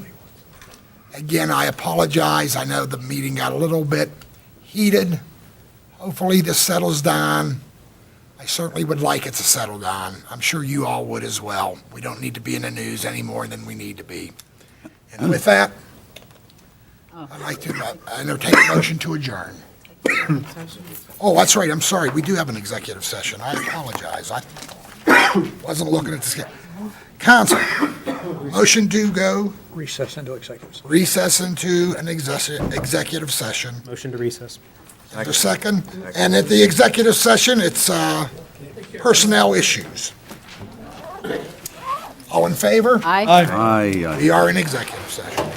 again, I apologize. I know the meeting got a little bit heated. Hopefully this settles down. I certainly would like it to settle down. I'm sure you all would as well. We don't need to be in the news any more than we need to be. And with that, I'd like to entertain a motion to adjourn. Oh, that's right, I'm sorry. We do have an executive session. I apologize. I wasn't looking at this. Council, motion to go Recess into executive session. recess into an executive session. Motion to recess. Is there a second? And at the executive session, it's personnel issues. All in favor? Aye. Aye. We are in executive session.